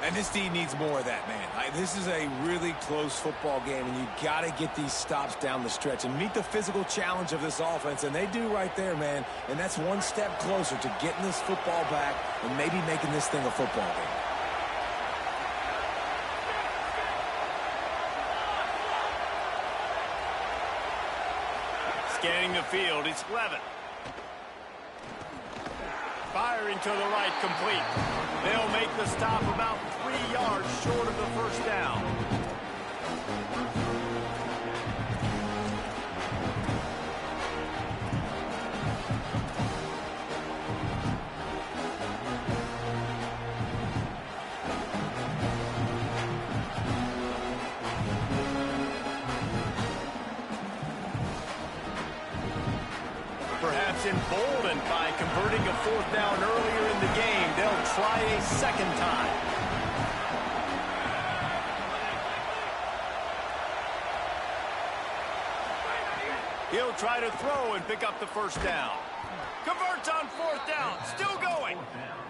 And this team needs more of that, man. This is a really close football game, and you got to get these stops down the stretch and meet the physical challenge of this offense, and they do right there, man. And that's one step closer to getting this football back and maybe making this thing a football game. Scanning the field, it's Levin. Firing to the right, complete. They'll make the stop about 3 yards short of the 1st down. Emboldened by converting a 4th down earlier in the game, they'll try a 2nd time. He'll try to throw and pick up the 1st down. Converts on 4th down, still going.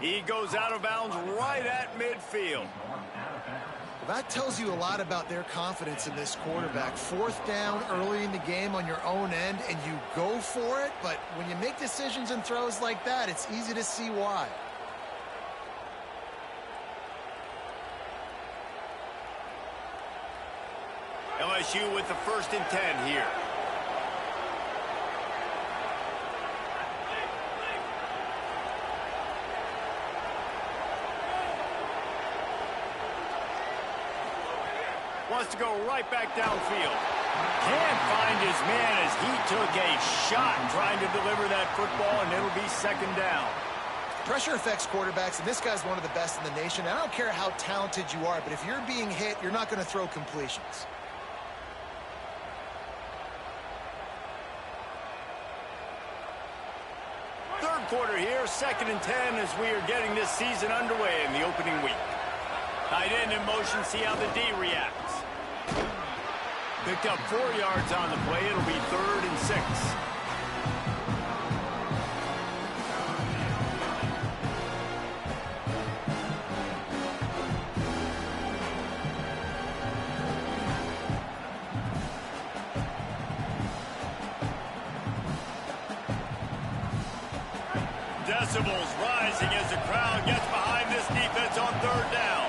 He goes out of bounds right at midfield. That tells you a lot about their confidence in this quarterback. 4th down early in the game on your own end, and you go for it. But when you make decisions and throws like that, it's easy to see why. LSU with the 1st and 10 here. Wants to go right back downfield. Can't find his man as he took a shot trying to deliver that football, and it'll be 2nd down. Pressure affects quarterbacks, and this guy's one of the best in the nation. I don't care how talented you are, but if you're being hit, you're not going to throw completions. Third quarter here, 2nd and 10 as we are getting this season underway in the opening week. Tight end in motion, see how the D reacts. Picked up 4 yards on the play. It'll be 3rd and 6. Decibels rising as the crowd gets behind this defense on third down.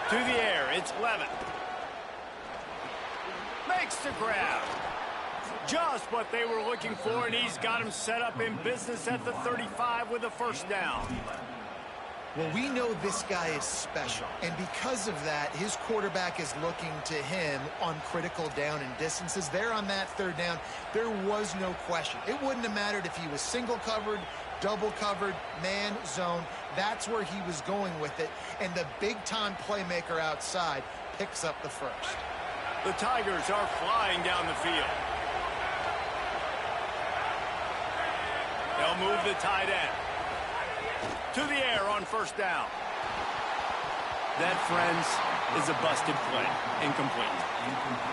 To the air, it's Levitt. Makes the grab. Just what they were looking for, and he's got him set up in business at the 35 with a first down. Well, we know this guy is special, and because of that, his quarterback is looking to him on critical down and distances. There on that third down, there was no question. It wouldn't have mattered if he was single covered, double covered, man, zone. That's where he was going with it, and the big-time playmaker outside picks up the first. The Tigers are flying down the field. They'll move the tight end. To the air on first down. That, friends, is a busted play. Incomplete.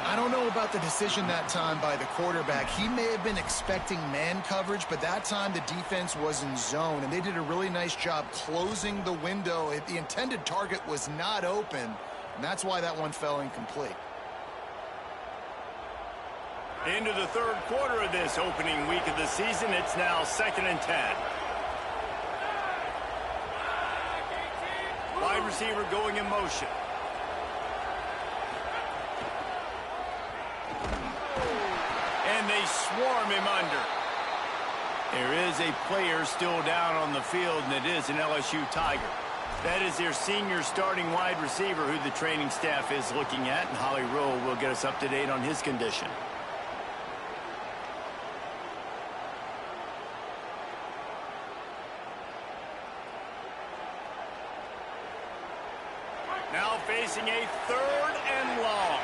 I don't know about the decision that time by the quarterback. He may have been expecting man coverage, but that time the defense was in zone, and they did a really nice job closing the window. The intended target was not open, and that's why that one fell incomplete. Into the third quarter of this opening week of the season, it's now 2nd and 10. Wide receiver going in motion. And they swarm him under. There is a player still down on the field, and it is an LSU Tiger. That is their senior starting wide receiver who the training staff is looking at, and Holly Rowe will get us up to date on his condition. Now facing a 3rd and long.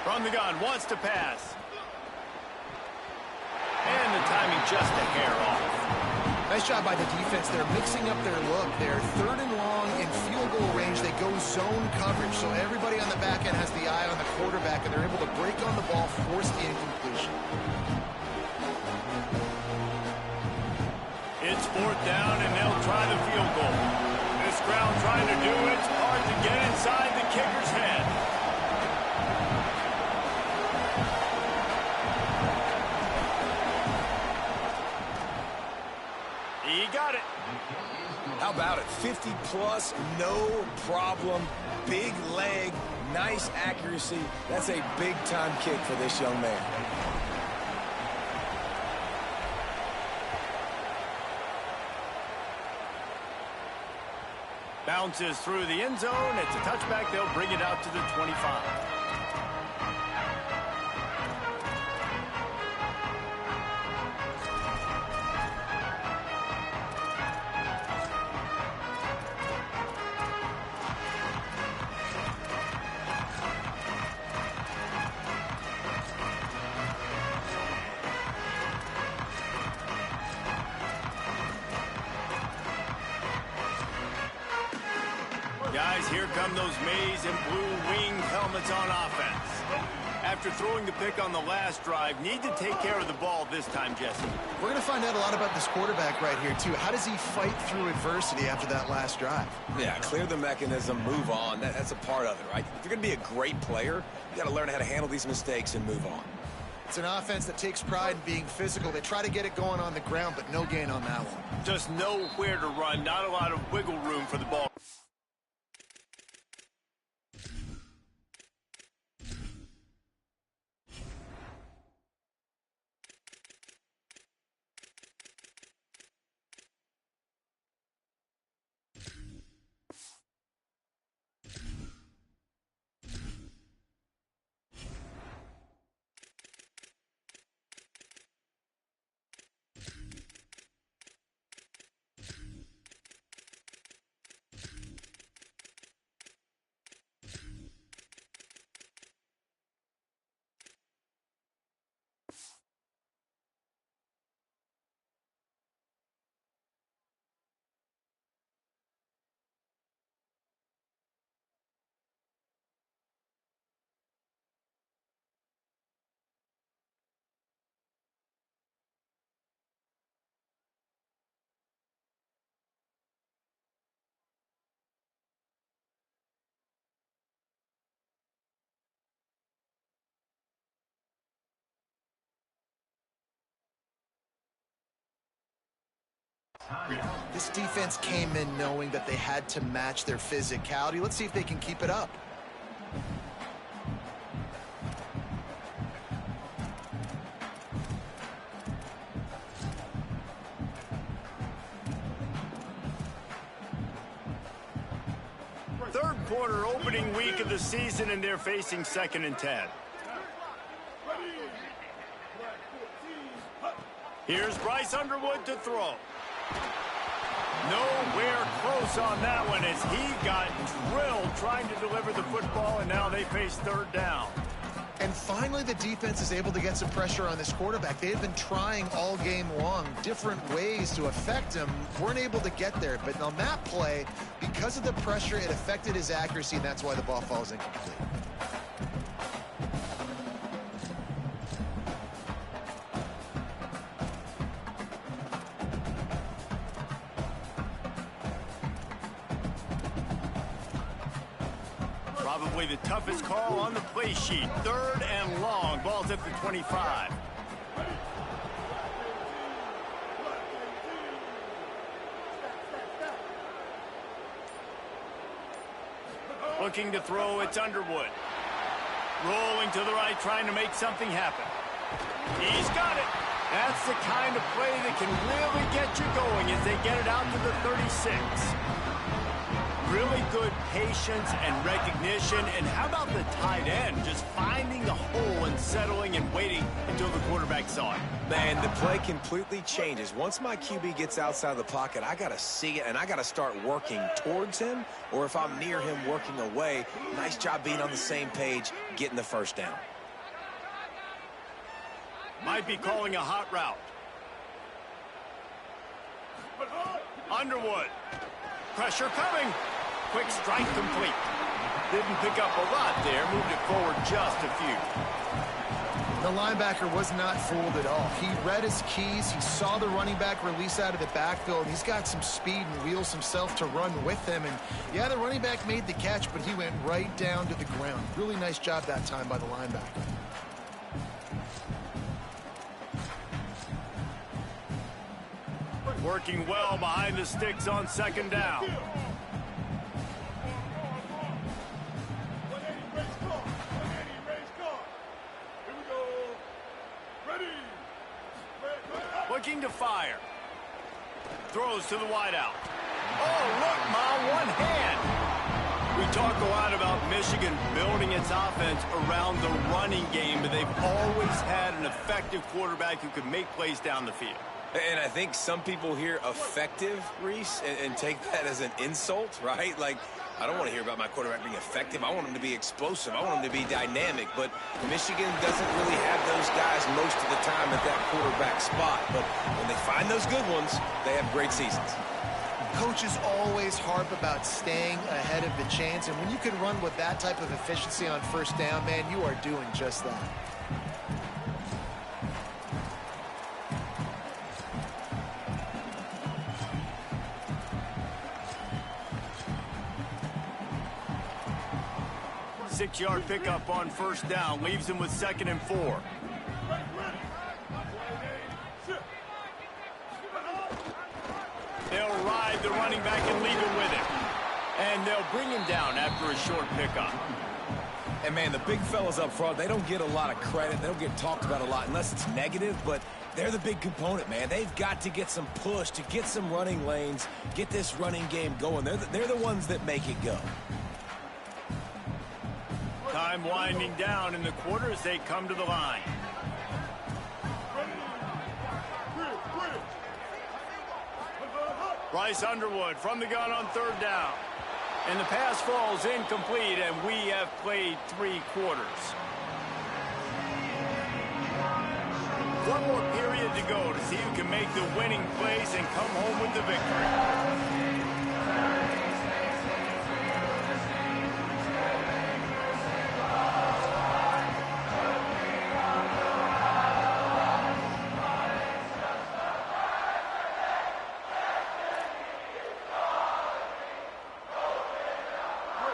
From the gun, wants to pass. And the timing just a hair off. Nice job by the defense. They're mixing up their look. They're 3rd and long in field goal range. They go zone coverage, so everybody on the back end has the eye on the quarterback, and they're able to break on the ball, force the incompletion. It's 4th down, and they'll try the field goal. This crowd trying to do it. It's hard to get inside the kicker's head. He got it. How about it? 50-plus, no problem. Big leg, nice accuracy. That's a big-time kick for this young man. Bounces through the end zone. It's a touchback. They'll bring it out to the 25. Guys, here come those maize and blue-winged helmets on offense. After throwing the pick on the last drive, need to take care of the ball this time, Jesse. We're going to find out a lot about this quarterback right here, too. How does he fight through adversity after that last drive? Yeah, clear the mechanism, move on. That's a part of it, right? If you're going to be a great player, you got to learn how to handle these mistakes and move on. It's an offense that takes pride in being physical. They try to get it going on the ground, but no gain on that one. Just nowhere to run, not a lot of wiggle room for the ball. This defense came in knowing that they had to match their physicality. Let's see if they can keep it up. Third quarter, opening week of the season, and they're facing 2nd and 10. Here's Bryce Underwood to throw. Nowhere close on that one as he got drilled trying to deliver the football, and now they face 3rd down. And finally, the defense is able to get some pressure on this quarterback. They had been trying all game long different ways to affect him. Weren't able to get there. But on that play, because of the pressure, it affected his accuracy, and that's why the ball falls incomplete. Probably the toughest call on the play sheet. 3rd and long. Ball's at the 25. Looking to throw, it's Underwood. Rolling to the right, trying to make something happen. He's got it. That's the kind of play that can really get you going as they get it out to the 36. Really good patience and recognition. And how about the tight end just finding the hole and settling and waiting until the quarterback saw it? Man, the play completely changes. Once my QB gets outside the pocket, I got to see it, and I got to start working towards him, or if I'm near him, working away. Nice job being on the same page, getting the 1st down. Might be calling a hot route. Underwood. Pressure coming. Quick strike complete. Didn't pick up a lot there. Moved it forward just a few. The linebacker was not fooled at all. He read his keys. He saw the running back release out of the backfield. He's got some speed and wheels himself to run with him. And, yeah, the running back made the catch, but he went right down to the ground. Really nice job that time by the linebacker. Working well behind the sticks on 2nd down. Looking to fire. Throws to the wideout. Oh, look, Ma, one hand. We talk a lot about Michigan building its offense around the running game, but they've always had an effective quarterback who can make plays down the field. And I think some people hear effective, Reese, and take that as an insult, right? Like, I don't want to hear about my quarterback being effective. I want him to be explosive. I want him to be dynamic. But Michigan doesn't really have those guys most of the time at that quarterback spot. But when they find those good ones, they have great seasons. Coaches always harp about staying ahead of the chains. And when you can run with that type of efficiency on 1st down, man, you are doing just that. Six-yard pickup on 1st down. Leaves him with 2nd and 4. They'll ride the running back and leave it with him. And they'll bring him down after a short pickup. And, man, the big fellas up front, they don't get a lot of credit. They don't get talked about a lot unless it's negative, but they're the big component, man. They've got to get some push, to get some running lanes, get this running game going. They're the ones that make it go. Time winding down in the quarter as they come to the line. Bryce Underwood from the gun on 3rd down. And the pass falls incomplete, and we have played 3 quarters. One more period to go to see who can make the winning plays and come home with the victory.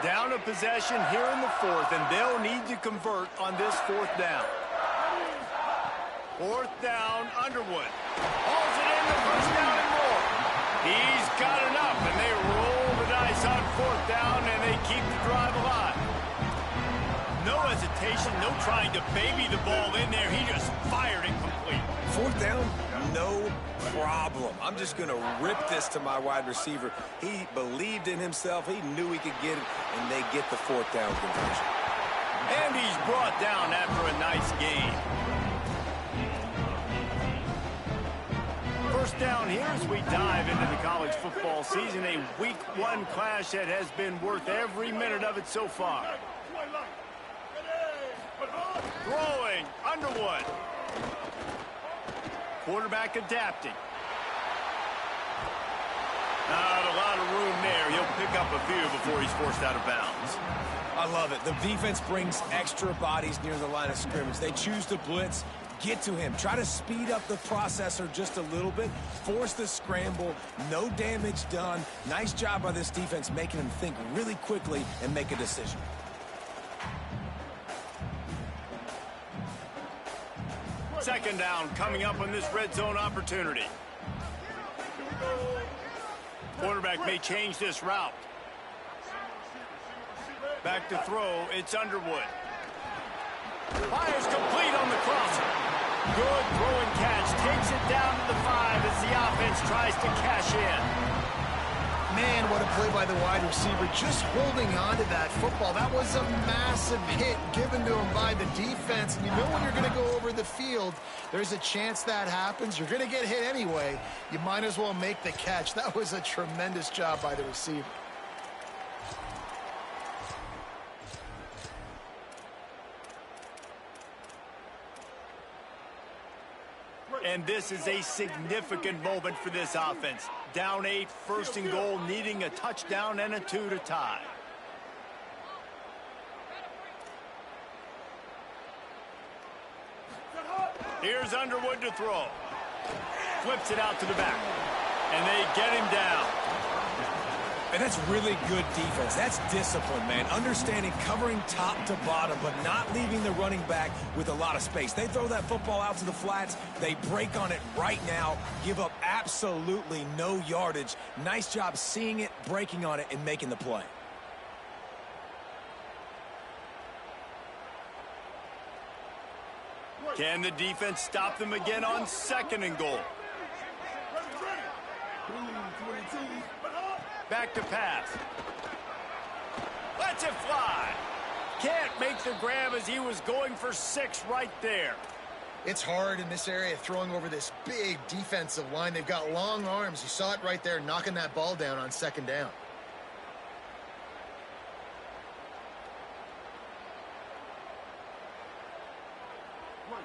Down a possession here in the 4th, and they'll need to convert on this 4th down. 4th down, Underwood. Hauls it in the 1st down and more. He's got enough, and they roll the dice on 4th down, and they keep the drive alive. No hesitation, no trying to baby the ball in there. He just fired it complete. 4th down, no problem. I'm just going to rip this to my wide receiver. He believed in himself. He knew he could get it, and they get the 4th down conversion. And he's brought down after a nice gain. 1st down here as we dive into the college football season. A week 1 clash that has been worth every minute of it so far. Throwing, Underwood. Quarterback adapting. Not a lot of room there. He'll pick up a few before he's forced out of bounds. I love it. The defense brings extra bodies near the line of scrimmage. They choose to blitz. Get to him. Try to speed up the processor just a little bit. Force the scramble. No damage done. Nice job by this defense making him think really quickly and make a decision. Second down coming up on this red zone opportunity. Quarterback may change this route. Back to throw, it's Underwood. Fires complete on the crosser. Good throw and catch. Takes it down to the 5 as the offense tries to cash in. Man, what a play by the wide receiver. Just holding on to that football. That was a massive hit given to him by the defense. And you know when you're going to go over the field, there's a chance that happens. You're going to get hit anyway. You might as well make the catch. That was a tremendous job by the receiver. And this is a significant moment for this offense. Down 8, 1st and goal, needing a touchdown and a 2 to tie. Here's Underwood to throw. Flips it out to the back. And they get him down. And that's really good defense. That's discipline, man. Understanding covering top to bottom, but not leaving the running back with a lot of space. They throw that football out to the flats. They break on it right now, give up absolutely no yardage. Nice job seeing it, breaking on it, and making the play. Can the defense stop them again on 2nd and goal? Back to pass. Lets it fly. Can't make the grab as he was going for 6 right there. It's hard in this area throwing over this big defensive line. They've got long arms. You saw it right there, knocking that ball down on 2nd down.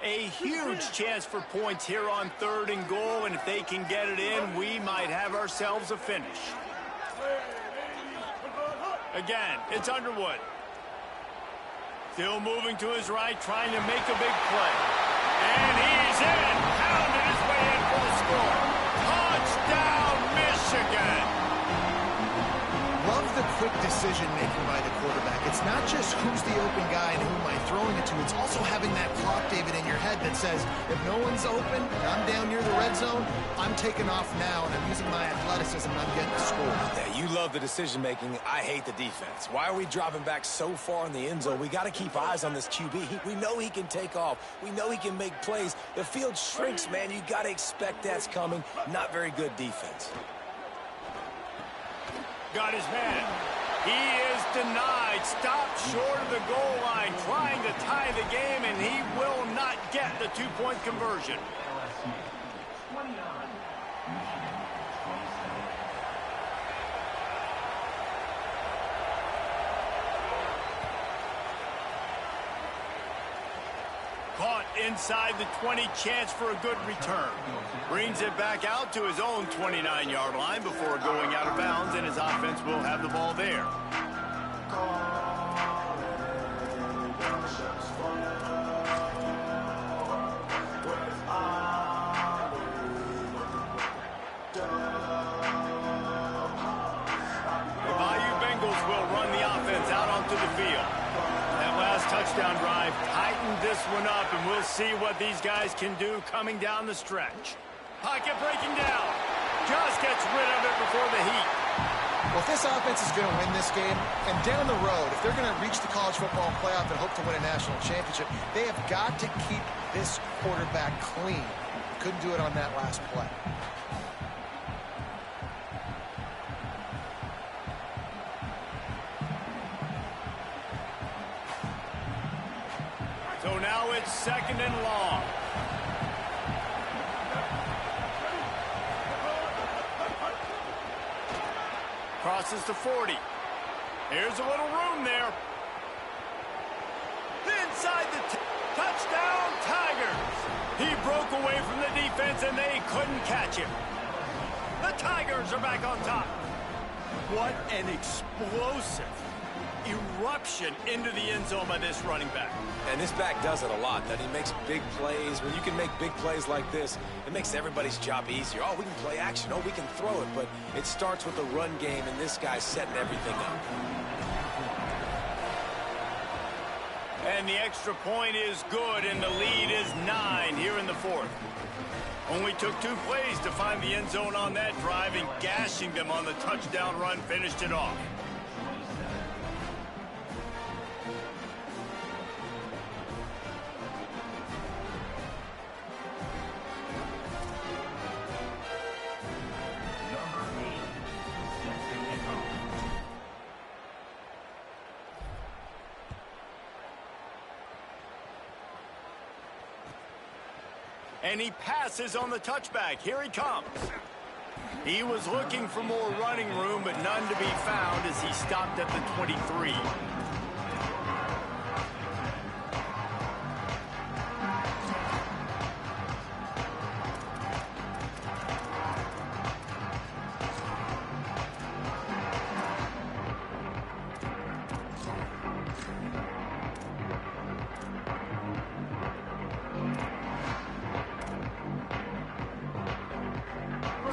A huge chance for points here on 3rd and goal, and if they can get it in, we might have ourselves a finish. Again, it's Underwood. Still moving to his right, trying to make a big play. And he's in, pounded his way in for the score. Touchdown, Michigan! Love the quick decision-making by the quarterback. It's not just who's the open guy and who am I throwing it to. It's also having that clock, David, in your head that says, if no one's open, I'm down near the red zone, I'm taking off now, and I'm using my athleticism, and I'm getting the score. Yeah, you love the decision-making. I hate the defense. Why are we dropping back so far in the end zone? We got to keep eyes on this QB. We know he can take off. We know he can make plays. The field shrinks, man. You got to expect that's coming. Not very good defense. Got his man. He is denied. Stopped short of the goal line, trying to tie the game, and he will not get the 2-point conversion. Caught inside the 20, chance for a good return. Brings it back out to his own 29-yard line before going out of bounds, and his offense will have the ball there. The Bayou Bengals will run the offense out onto the field. That last touchdown drive tightened this one up, and we'll see what these guys can do coming down the stretch. Pocket breaking down. just gets rid of it before the heat. Well, if this offense is going to win this game, and down the road, if they're going to reach the college football playoff and hope to win a national championship, they have got to keep this quarterback clean. Couldn't do it on that last play. So now it's 2nd and long. Crosses to 40. Here's a little room there. Inside the touchdown, Tigers. He broke away from the defense, and they couldn't catch him. The Tigers are back on top. What an explosive eruption into the end zone by this running back. And this back does it a lot, that he makes big plays. When you can make big plays like this, it makes everybody's job easier. Oh, we can play action. Oh, we can throw it. But it starts with the run game, and this guy's setting everything up. And the extra point is good, and the lead is 9 here in the 4th. Only took 2 plays to find the end zone on that drive, and gashing them on the touchdown run finished it off. And he passes on the touchback. Here he comes. He was looking for more running room, but none to be found as he stopped at the 23.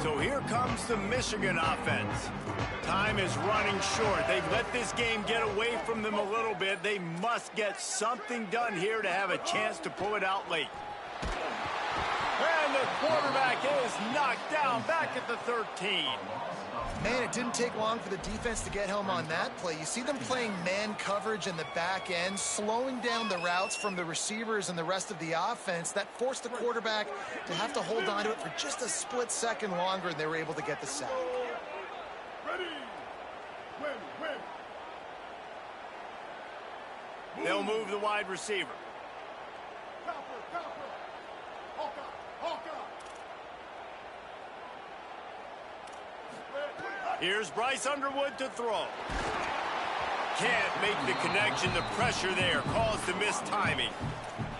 So here comes the Michigan offense. Time is running short. They've let this game get away from them a little bit. They must get something done here to have a chance to pull it out late. And the quarterback is knocked down back at the 13. Man, it didn't take long for the defense to get home on that play. You see them playing man coverage in the back end, slowing down the routes from the receivers and the rest of the offense. That forced the quarterback to have to hold on to it for just a split second longer, and they were able to get the sack. Ready. Win. They'll move the wide receiver. Copper. Hawkeye. Here's Bryce Underwood to throw. Can't make the connection. The pressure there caused the missed timing.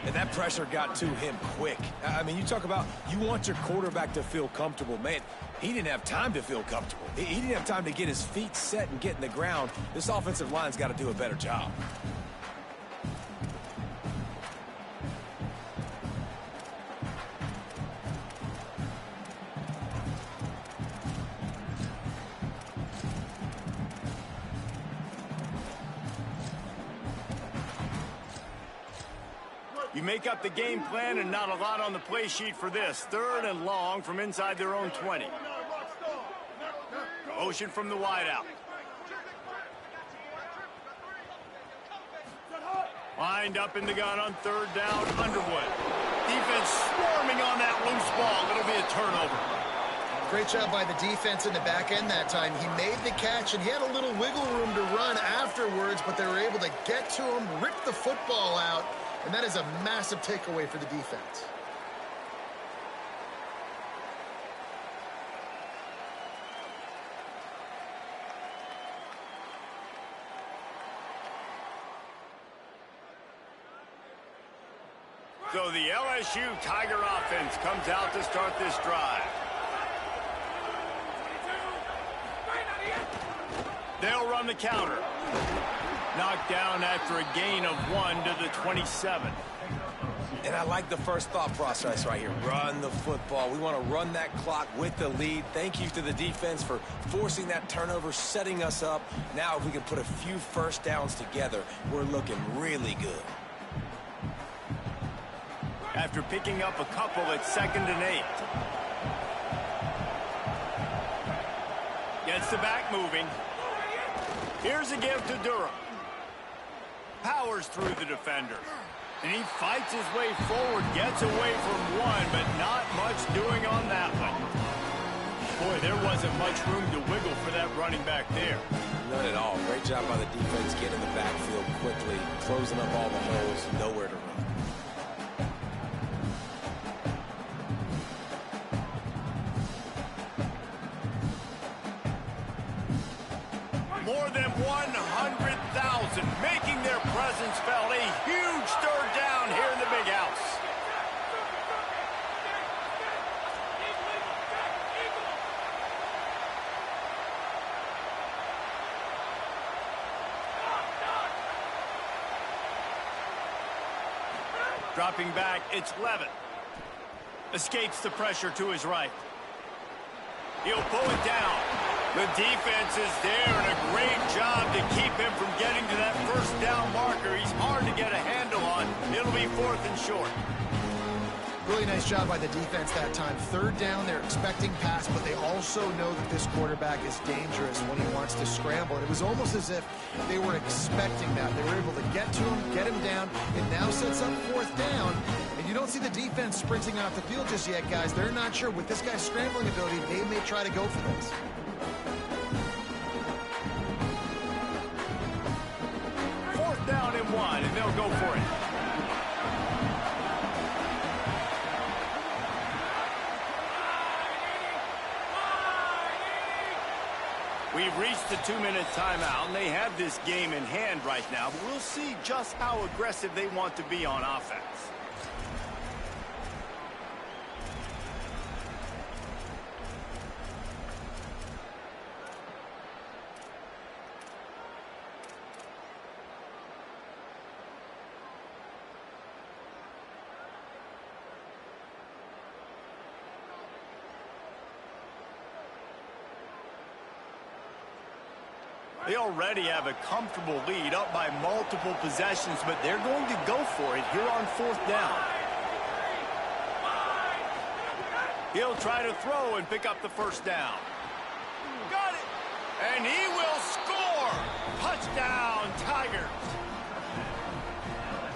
And that pressure got to him quick. I mean, you talk about you want your quarterback to feel comfortable. Man, he didn't have time to feel comfortable. He didn't have time to get his feet set and get in the ground. This offensive line's got to do a better job. You make up the game plan and not a lot on the play sheet for this. 3rd and long from inside their own 20. Motion from the wideout. Lined up in the gun on 3rd down, Underwood. Defense swarming on that loose ball. It'll be a turnover. Great job by the defense in the back end that time. He made the catch, and he had a little wiggle room to run afterwards, but they were able to get to him, rip the football out, and that is a massive takeaway for the defense. So the LSU Tiger offense comes out to start this drive. They'll run the counter. Knocked down after a gain of 1 to the 27. And I like the first thought process right here. Run the football. We want to run that clock with the lead. Thank you to the defense for forcing that turnover, setting us up. Now if we can put a few first downs together, we're looking really good. After picking up a couple at 2nd and 8. Gets the back moving. Here's a give to Durham. Powers through the defender. And he fights his way forward, gets away from one, but not much doing on that one. Boy, there wasn't much room to wiggle for that running back there. None at all. Great job by the defense getting the backfield quickly, closing up all the holes, nowhere to run. More than 100,000 making their presence felt. A huge third down here in the big house. Dropping back, it's Levitt. Escapes the pressure to his right. He'll pull it down. The defense is there, and a great job to keep him from getting to that first down marker. He's hard to get a handle on. It'll be 4th and short. Really nice job by the defense that time. Third down, they're expecting pass, but they also know that this quarterback is dangerous when he wants to scramble. And it was almost as if they were expecting that. They were able to get to him, get him down. It now sets up 4th down. And you don't see the defense sprinting off the field just yet, guys. They're not sure. With this guy's scrambling ability, they may try to go for this. Down and 1, and they'll go for it. We've reached the 2-minute timeout, and they have this game in hand right now, but we'll see just how aggressive they want to be on offense. They already have a comfortable lead, up by multiple possessions, but they're going to go for it here on 4th down. He'll try to throw and pick up the first down. Got it! And he will score! Touchdown, Tigers!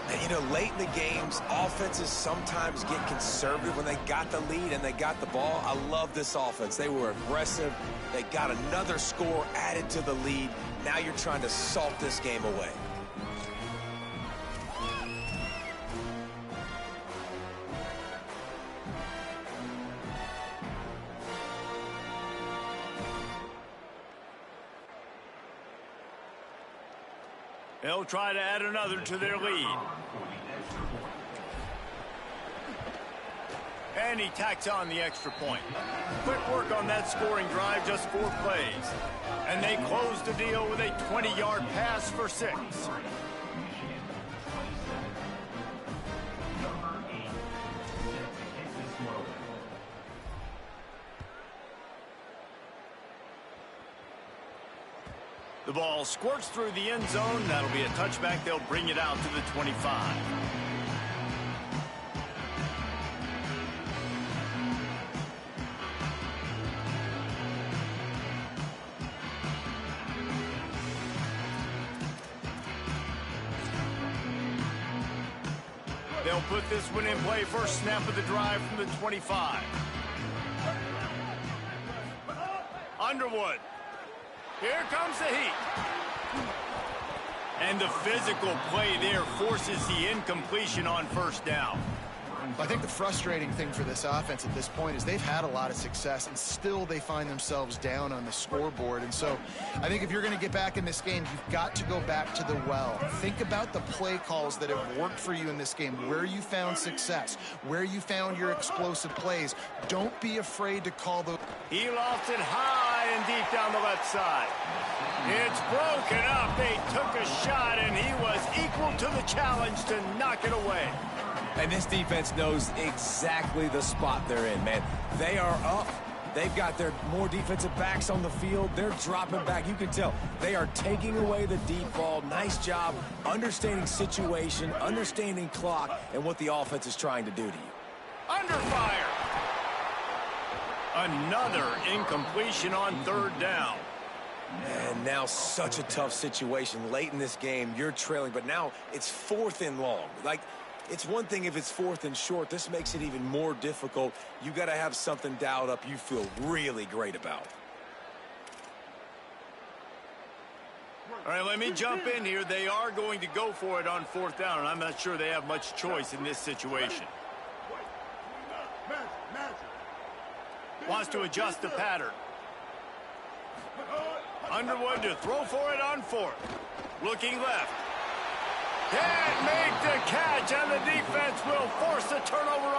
And, you know, late in the games, offenses sometimes get conservative when they got the lead and they got the ball. I love this offense. They were aggressive. They got another score added to the lead. Now you're trying to salt this game away. They'll try to add another to their lead. And he tacks on the extra point. Quick work on that scoring drive, just 4 plays. And they close the deal with a 20-yard pass for 6. The ball squirts through the end zone. That'll be a touchback. They'll bring it out to the 25. They'll put this one in play. First snap of the drive from the 25. Underwood. Here comes the heat. And the physical play there forces the incompletion on first down. I think the frustrating thing for this offense at this point is they've had a lot of success, and still they find themselves down on the scoreboard. And so I think if you're going to get back in this game, you've got to go back to the well. Think about the play calls that have worked for you in this game, where you found success, where you found your explosive plays. Don't be afraid to call those. He lofts it high and deep down the left side. It's broken up. They took a shot, and he was equal to the challenge to knock it away. And this defense knows exactly the spot they're in, man. They are up. They've got their more defensive backs on the field. They're dropping back. You can tell they are taking away the deep ball. Nice job understanding situation, understanding clock, and what the offense is trying to do to you. Under fire. Another incompletion on third down. And now such a tough situation. Late in this game, you're trailing, but now it's 4th and long. Like, it's one thing if it's 4th and short. This makes it even more difficult. You got to have something dialed up you feel really great about. All right, let me jump in here. They are going to go for it on 4th down, and I'm not sure they have much choice in this situation. Wants to adjust the pattern. Underwood to throw for it on 4th. Looking left. Can't make the catch, and the defense will force a turnover